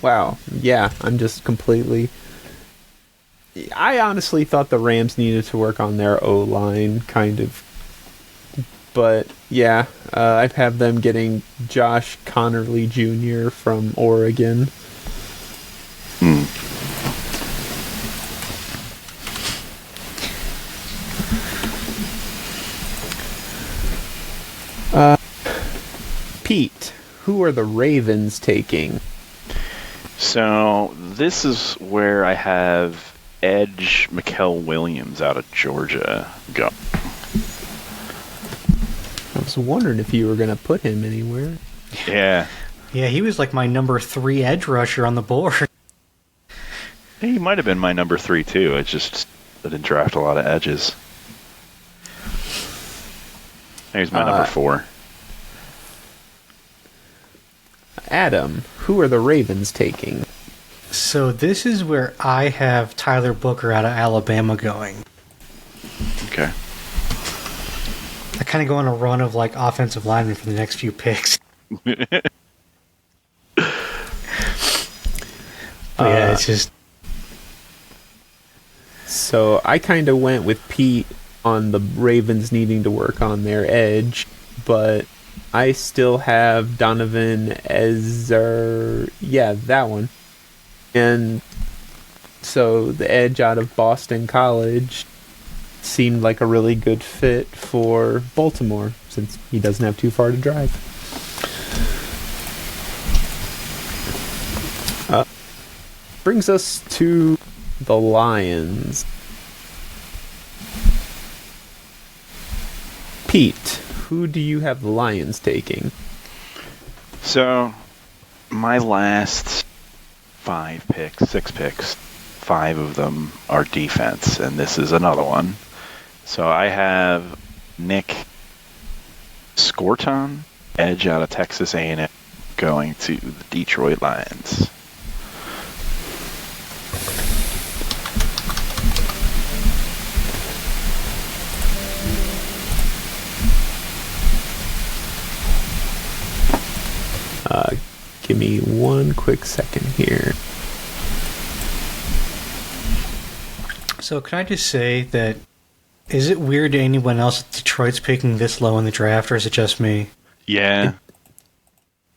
Wow, yeah, I'm just completely... I honestly thought the Rams needed to work on their O-line, kind of. But, yeah, I have them getting Josh Connerly Jr. from Oregon. Pete, who are the Ravens taking? So this is where I have edge Mikael Williams out of Georgia go. I was wondering if you were going to put him anywhere. Yeah. Yeah, he was like my number 3 edge rusher on the board. He might have been my number 3, too. I didn't draft a lot of edges. He's my number 4. Adam, who are the Ravens taking? So this is where I have Tyler Booker out of Alabama going. Okay. I kind of go on a run of like offensive linemen for the next few picks. But yeah, it's just... So I kind of went with Pete on the Ravens needing to work on their edge, but I still have Donovan Ezer. Yeah, that one. And so the edge out of Boston College seemed like a really good fit for Baltimore, since he doesn't have too far to drive. brings us to the Lions. Pete, who do you have the Lions taking? So, my last 6 picks, 5 of them are defense, and this is another one. So I have Nick Scorton, edge out of Texas A&M, going to the Detroit Lions. Give me one quick second here. So can I just say that, is it weird to anyone else that Detroit's picking this low in the draft, or is it just me? Yeah.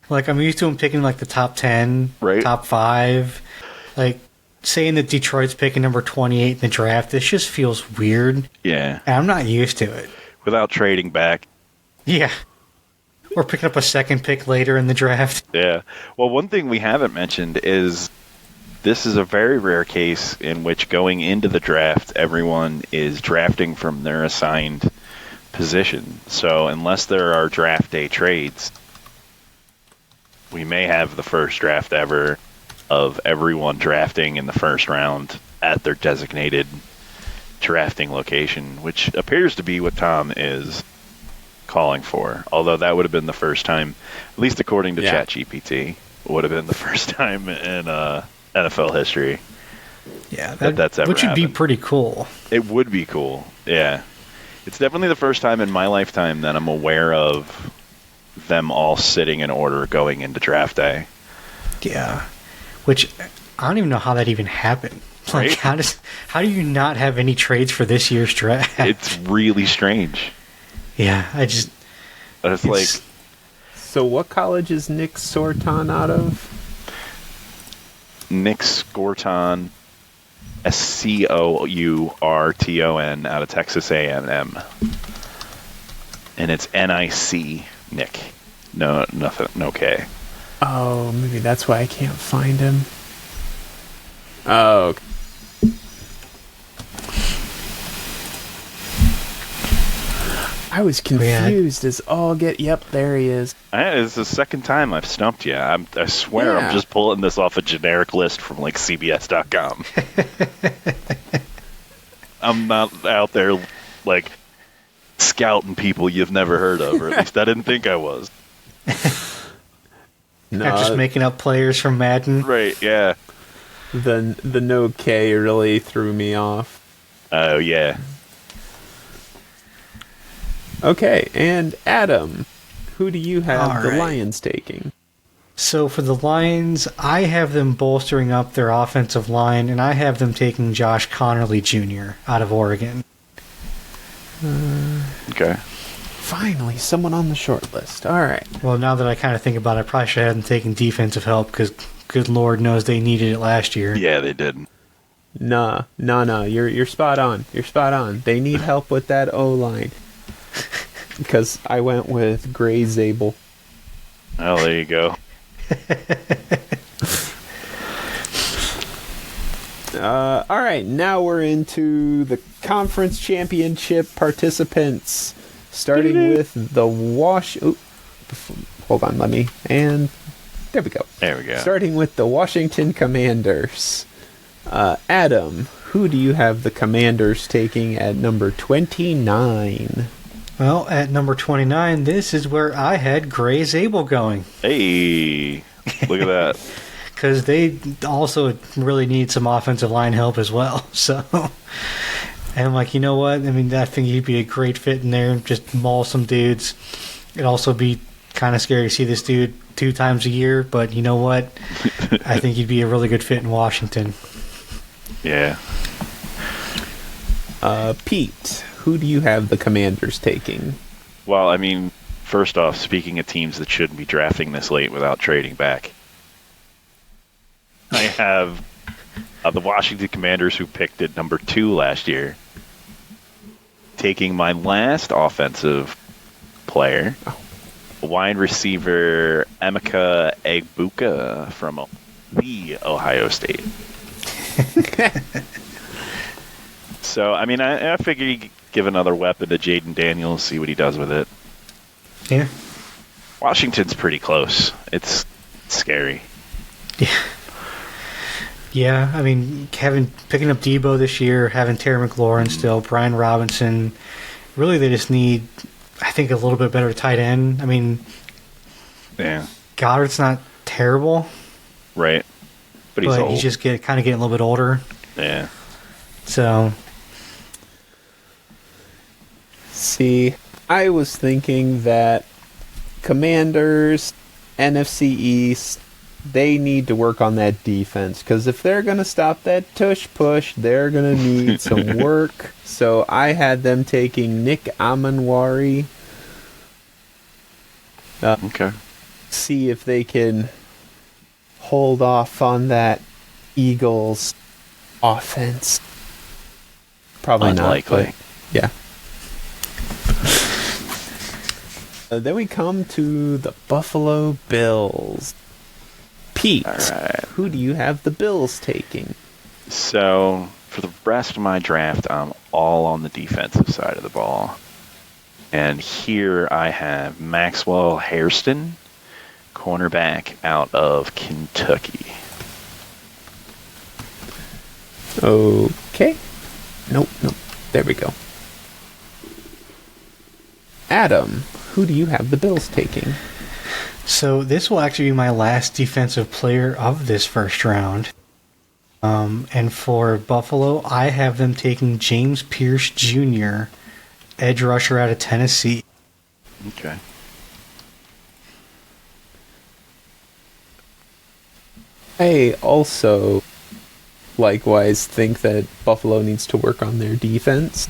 Like, I'm used to them picking, like, the top 10, Right. top 5. Like, saying that Detroit's picking number 28 in the draft, this just feels weird. Yeah. And I'm not used to it. Without trading back. Yeah. Or picking up a second pick later in the draft. Yeah. Well, one thing we haven't mentioned is this is a very rare case in which going into the draft, everyone is drafting from their assigned position. So unless there are draft day trades, we may have the first draft ever of everyone drafting in the first round at their designated drafting location, which appears to be what Tom is calling for. Although that would have been the first time, at least according to ChatGPT, would have been the first time in NFL history. Yeah, that's ever which would be happened. pretty cool. It would be cool. Yeah. It's definitely the first time in my lifetime that I'm aware of them all sitting in order going into draft day. Yeah. Which, I don't even know how that even happened. Like, Right? how do you not have any trades for this year's draft? It's really strange. Yeah, It's like, So what college is Nick Sorton out of? Nick Scorton, Scourton, out of Texas A&M, and it's NIC Nick. No, nothing, no K. Oh, maybe that's why I can't find him. Oh. I was confused as all get. Yep, there he is. It's the second time I've stumped you. I swear Yeah. I'm just pulling this off a generic list from like CBS.com. I'm not out there like scouting people you've never heard of, or at least I didn't think I was. Not just making up players from Madden. Right, yeah. The no K really threw me off. Oh, yeah. Okay, and Adam, who do you have All the right. Lions taking? So for the Lions, I have them bolstering up their offensive line, and I have them taking Josh Connerly Jr. out of Oregon. Okay. Finally, someone on the short list. All right. Well, now that I kind of think about it, I probably should have them taking defensive help, because good Lord knows they needed it last year. Yeah, they did. Nah. You're spot on. You're spot on. They need help with that O-line. Because I went with Gray Zabel. Oh, there you go. All right, now we're into the conference championship participants, starting with the hold on, there we go. There we go. Starting with the Washington Commanders. Adam, who do you have the Commanders taking at number 29? Well, at number 29, this is where I had Gray Zabel going. Hey, look at that. Because they also really need some offensive line help as well. So, and I'm like, you know what? I mean, I think he'd be a great fit in there. Just maul some dudes. It'd also be kind of scary to see this dude 2 times a year. But you know what? I think he'd be a really good fit in Washington. Yeah. Pete, who do you have the Commanders taking? Well, I mean, first off, speaking of teams that shouldn't be drafting this late without trading back, I have the Washington Commanders, who picked at number 2 last year, taking my last offensive player, wide receiver Emeka Egbuka from the Ohio State So, I mean, I figure you give another weapon to Jaden Daniels, see what he does with it. Yeah. Washington's pretty close. It's scary. Yeah. Yeah, I mean, picking up Debo this year, having Terry McLaurin still, Brian Robinson. Really, they just need, I think, a little bit better tight end. I mean, yeah, Goddard's not terrible, right? But he's old. He's just kind of getting a little bit older. Yeah. So, see, I was thinking that Commanders, NFC East, they need to work on that defense, because if they're going to stop that tush push, they're going to need some work. So I had them taking Nick Amanwari. Okay. See if they can hold off on that Eagles offense. Probably Unlikely. not. Yeah. Then we come to the Buffalo Bills. Pete, All right. who do you have the Bills taking? So, for the rest of my draft, I'm all on the defensive side of the ball. And here I have Maxwell Hairston, cornerback out of Kentucky. Okay. Nope. There we go. Adam, who do you have the Bills taking? So this will actually be my last defensive player of this first round. And for Buffalo, I have them taking James Pierce Jr., edge rusher out of Tennessee. Okay. I also likewise think that Buffalo needs to work on their defense,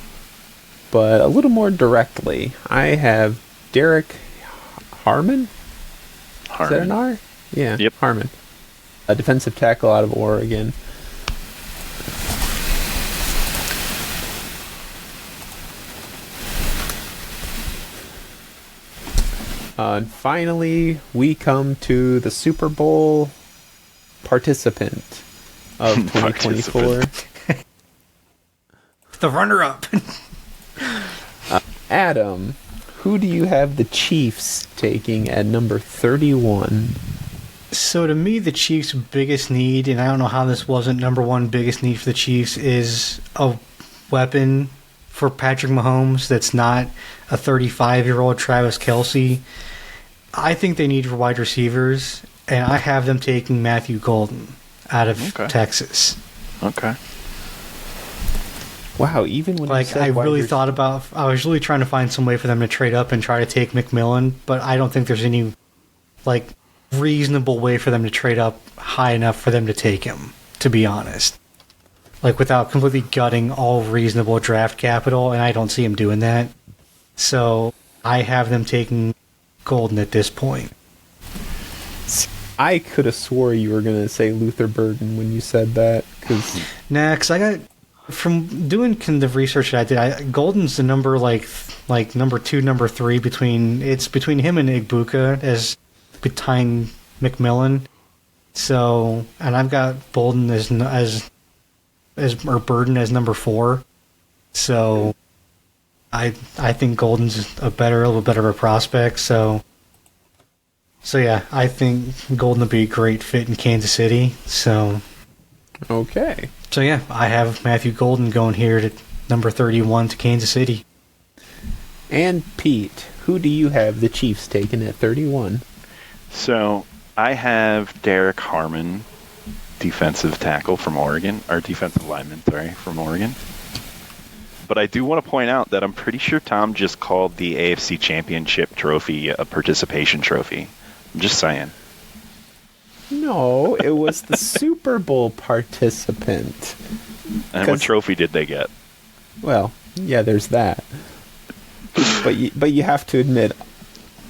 but a little more directly. I have Derek Harmon. Is that an R? Yeah, Yep. Harmon. A defensive tackle out of Oregon. And finally, we come to the Super Bowl participant of 2024. The runner-up. Adam, who do you have the Chiefs taking at number 31? So to me, the Chiefs' biggest need, and I don't know how this wasn't number one biggest need for the Chiefs, is a weapon for Patrick Mahomes that's not a 35-year-old Travis Kelce. I think they need wide receivers, and I have them taking Matthew Golden out of Texas. Okay. Wow, even when Like, I really thought about, I was really trying to find some way for them to trade up and try to take McMillan, but I don't think there's any, like, reasonable way for them to trade up high enough for them to take him, to be honest. Like, without completely gutting all reasonable draft capital, and I don't see him doing that. So, I have them taking Golden at this point. I could have swore you were going to say Luther Burden when you said that. Nah, because I got, from doing the research that I did, Golden's the number, like number 2, number 3, between him and Igbuka as tying McMillan. So, and I've got Bolden or Burden as number 4. So, I think Golden's a little better of a prospect. So yeah, I think Golden would be a great fit in Kansas City. So Okay. So yeah, I have Matthew Golden going here to number 31 to Kansas City. And Pete, who do you have the Chiefs taking at 31? So I have Derek Harmon, defensive tackle from Oregon, or defensive lineman, from Oregon. But I do want to point out that I'm pretty sure Tom just called the AFC Championship trophy a participation trophy. I'm just saying. No, it was the Super Bowl participant. And what trophy did they get? Well, yeah, there's that. But you have to admit,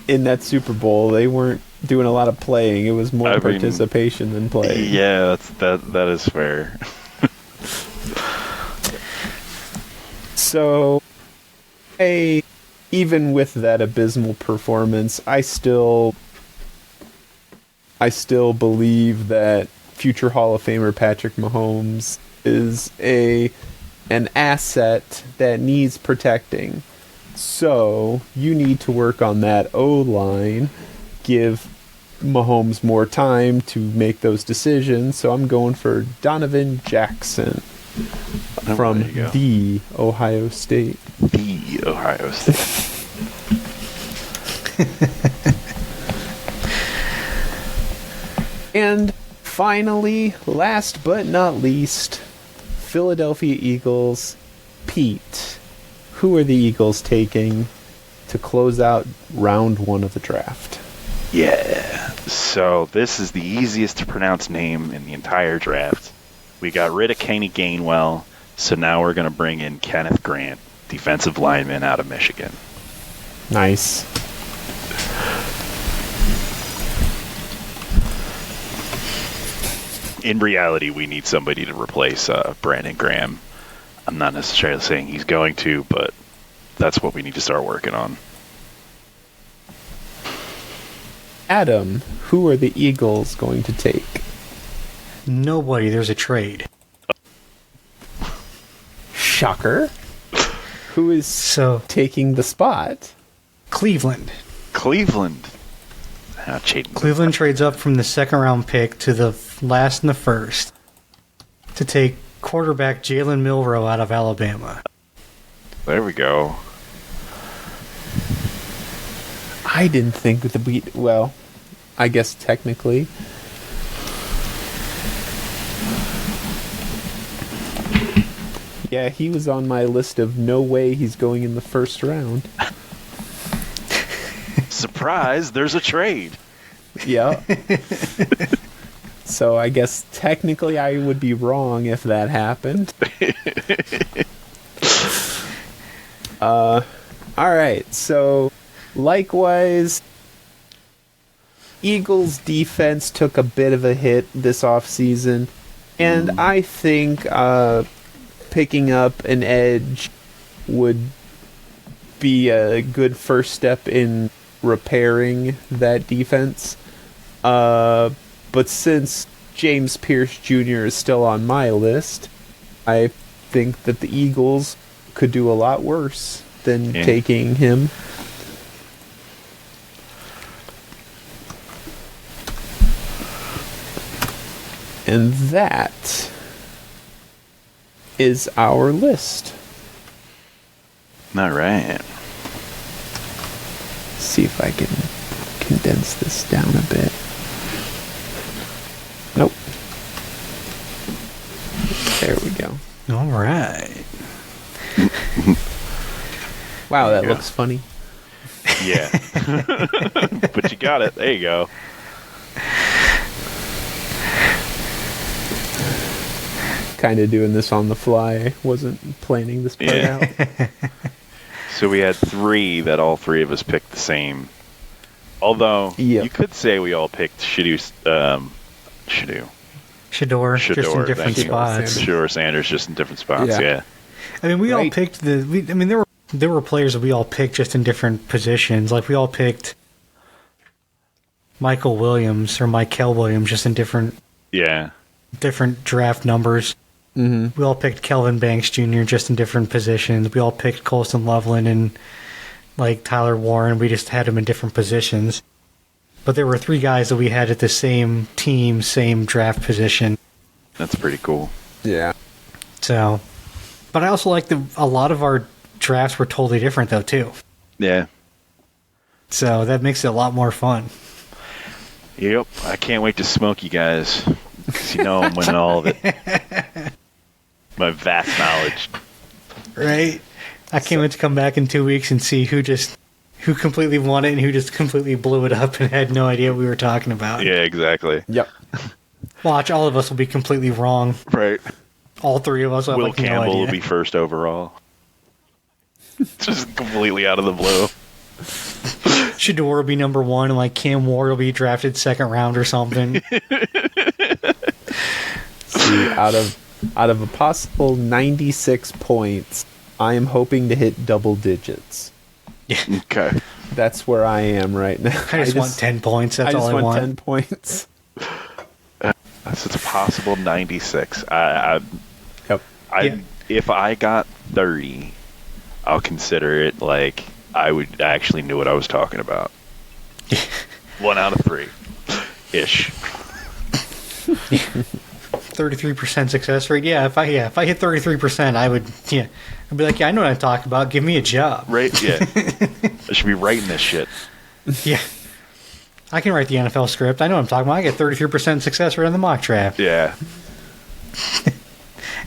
in that Super Bowl, they weren't doing a lot of playing. It was more participation than playing. Yeah, that is fair. So, even with that abysmal performance, I still believe that future Hall of Famer Patrick Mahomes is an asset that needs protecting. So you need to work on that O-line, give Mahomes more time to make those decisions. So I'm going for Donovan Jackson from the Ohio State. The Ohio State. And finally, last but not least, Philadelphia Eagles. Pete, who are the Eagles taking to close out round 1 of the draft? Yeah. So this is the easiest to pronounce name in the entire draft. We got rid of Kenny Gainwell, so now we're going to bring in Kenneth Grant, defensive lineman out of Michigan. Nice. In reality, we need somebody to replace Brandon Graham. I'm not necessarily saying he's going to, but that's what we need to start working on. Adam, who are the Eagles going to take? Nobody. There's a trade. Shocker. Who is taking the spot? Cleveland. Cleveland trades up from the second round pick to the last and the first to take quarterback Jalen Milroe out of Alabama. There we go. I didn't think with the beat. Well, I guess technically. Yeah, he was on my list of no way he's going in the first round. Surprise, there's a trade. Yeah. So I guess technically I would be wrong if that happened. Alright, so likewise, Eagles defense took a bit of a hit this offseason, and I think picking up an edge would be a good first step in repairing that defense. But since James Pierce Jr. is still on my list, I think that the Eagles could do a lot worse than taking him. And that is our list. All right. See if I can condense this down a bit. Nope. There we go. All right. Wow, that looks funny. Yeah. But you got it. There you go. Kind of doing this on the fly. Wasn't planning this part out. So we had 3 that all 3 of us picked the same. Although, you could say we all picked Shador, just in different spots. Shador Sanders, just in different spots, yeah. I mean, we all picked there were players that we all picked just in different positions. Like, we all picked Michael Williams or Michael Williams just in different draft numbers. Mm-hmm. We all picked Kelvin Banks Jr. just in different positions. We all picked Colston Loveland and like Tyler Warren. We just had them in different positions. But there were 3 guys that we had at the same team, same draft position. That's pretty cool. Yeah. So, but I also like a lot of our drafts were totally different though too. Yeah. So that makes it a lot more fun. Yep. I can't wait to smoke you guys. Because you know I'm winning all of it. My vast knowledge. Right? I can't wait to come back in 2 weeks and see who completely won it and who just completely blew it up and had no idea what we were talking about. Yeah, exactly. Yep. Watch, all of us will be completely wrong. Right. All 3 of us will Will have no Campbell idea. will be first overall. Just completely out of the blue. Shador will be number 1 and like Cam Ward will be drafted second round or something. See, out of a possible 96 points, I am hoping to hit double digits. Yeah. Okay. That's where I am right now. I just want 10 points. That's all I want. I just want 10 points. So it's a possible 96. Yep. If I got 30, I'll consider it like I actually knew what I was talking about. 1 out of 3 ish. 33% success rate. Yeah, if I hit 33%, I'd be like, yeah, I know what I'm talking about. Give me a job. Right? Yeah. I should be writing this shit. Yeah. I can write the NFL script. I know what I'm talking about. I get 33% success rate on the mock draft. Yeah.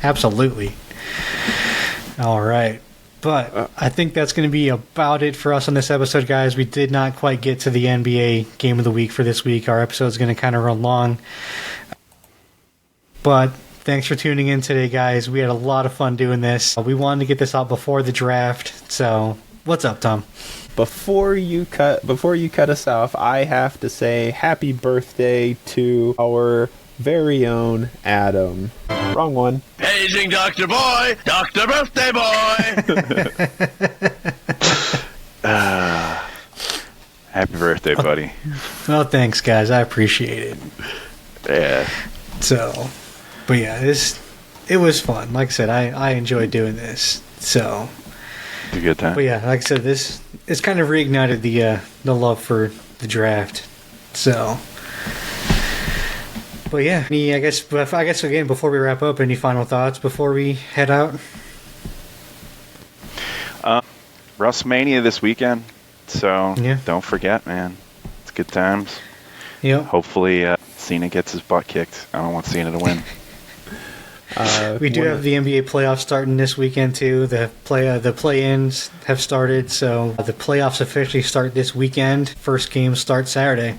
Absolutely. All right. But I think that's going to be about it for us on this episode, guys. We did not quite get to the NBA Game of the Week for this week. Our episode's going to kind of run long. But thanks for tuning in today, guys. We had a lot of fun doing this. We wanted to get this out before the draft. So, what's up, Tom? Before you cut us off, I have to say happy birthday to our very own Adam. Wrong one. Paging Dr. Boy! Dr. Birthday Boy! Happy birthday, buddy. Well, thanks, guys. I appreciate it. Yeah. So, but yeah, it was fun. Like I said, I enjoyed doing this. So, It's a good time. but yeah, like I said, it's kind of reignited the love for the draft. So, but yeah, I guess again, before we wrap up, any final thoughts before we head out? WrestleMania this weekend, so Yeah. don't forget, man. It's good times. Yep. Hopefully, Cena gets his butt kicked. I don't want Cena to win. We do have the NBA playoffs starting this weekend too. The play-ins have started, so the playoffs officially start this weekend. First game starts Saturday.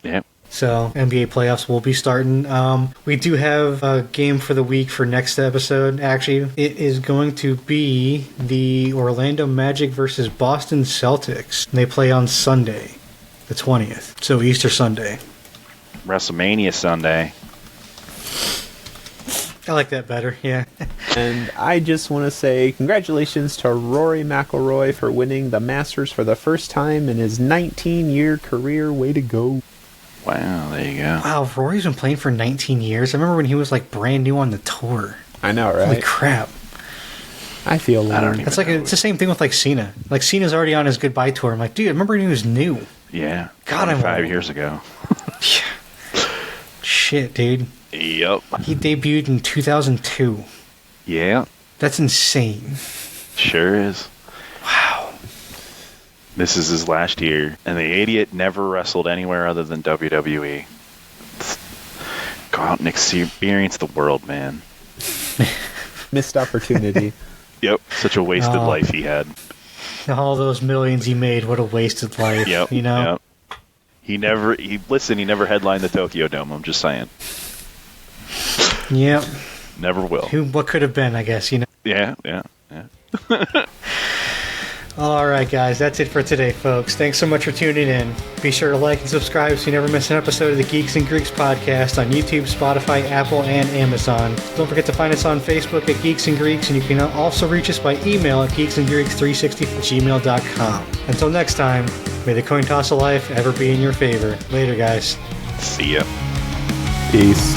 Yep. So NBA playoffs will be starting. We do have a game for the week for next episode. Actually, it is going to be the Orlando Magic versus Boston Celtics. They play on Sunday, the 20th. So Easter Sunday. WrestleMania Sunday. I like that better, yeah. And I just want to say congratulations to Rory McIlroy for winning the Masters for the first time in his 19-year career. Way to go. Wow, there you go. Wow, Rory's been playing for 19 years. I remember when he was like brand new on the tour. I know, right? Holy crap. I feel I don't alone. even It's like know. it's the same thing with like Cena. Like Cena's already on his goodbye tour. I'm like, dude, I remember when he was new. Yeah. God, I'm 5 old. years ago. Shit, dude. Yep. He debuted in 2002. Yeah. That's insane. Sure is. Wow. This is his last year, and the idiot never wrestled anywhere other than WWE. Go out and experience the world, man. Missed opportunity. Yep. Such a wasted Oh. life he had. All those millions he made, what a wasted life. Yep. You know? Yep. He never headlined the Tokyo Dome, I'm just saying. Yep. Never will. What could have been, I guess, you know? Yeah. All right, guys, that's it for today, folks. Thanks so much for tuning in. Be sure to like and subscribe so you never miss an episode of the Geeks and Greeks podcast on YouTube, Spotify, Apple, and Amazon. Don't forget to find us on Facebook at Geeks and Greeks, and you can also reach us by email at geeksandgreeks360@gmail.com. Until next time, may the coin toss of life ever be in your favor. Later, guys. See ya. Peace.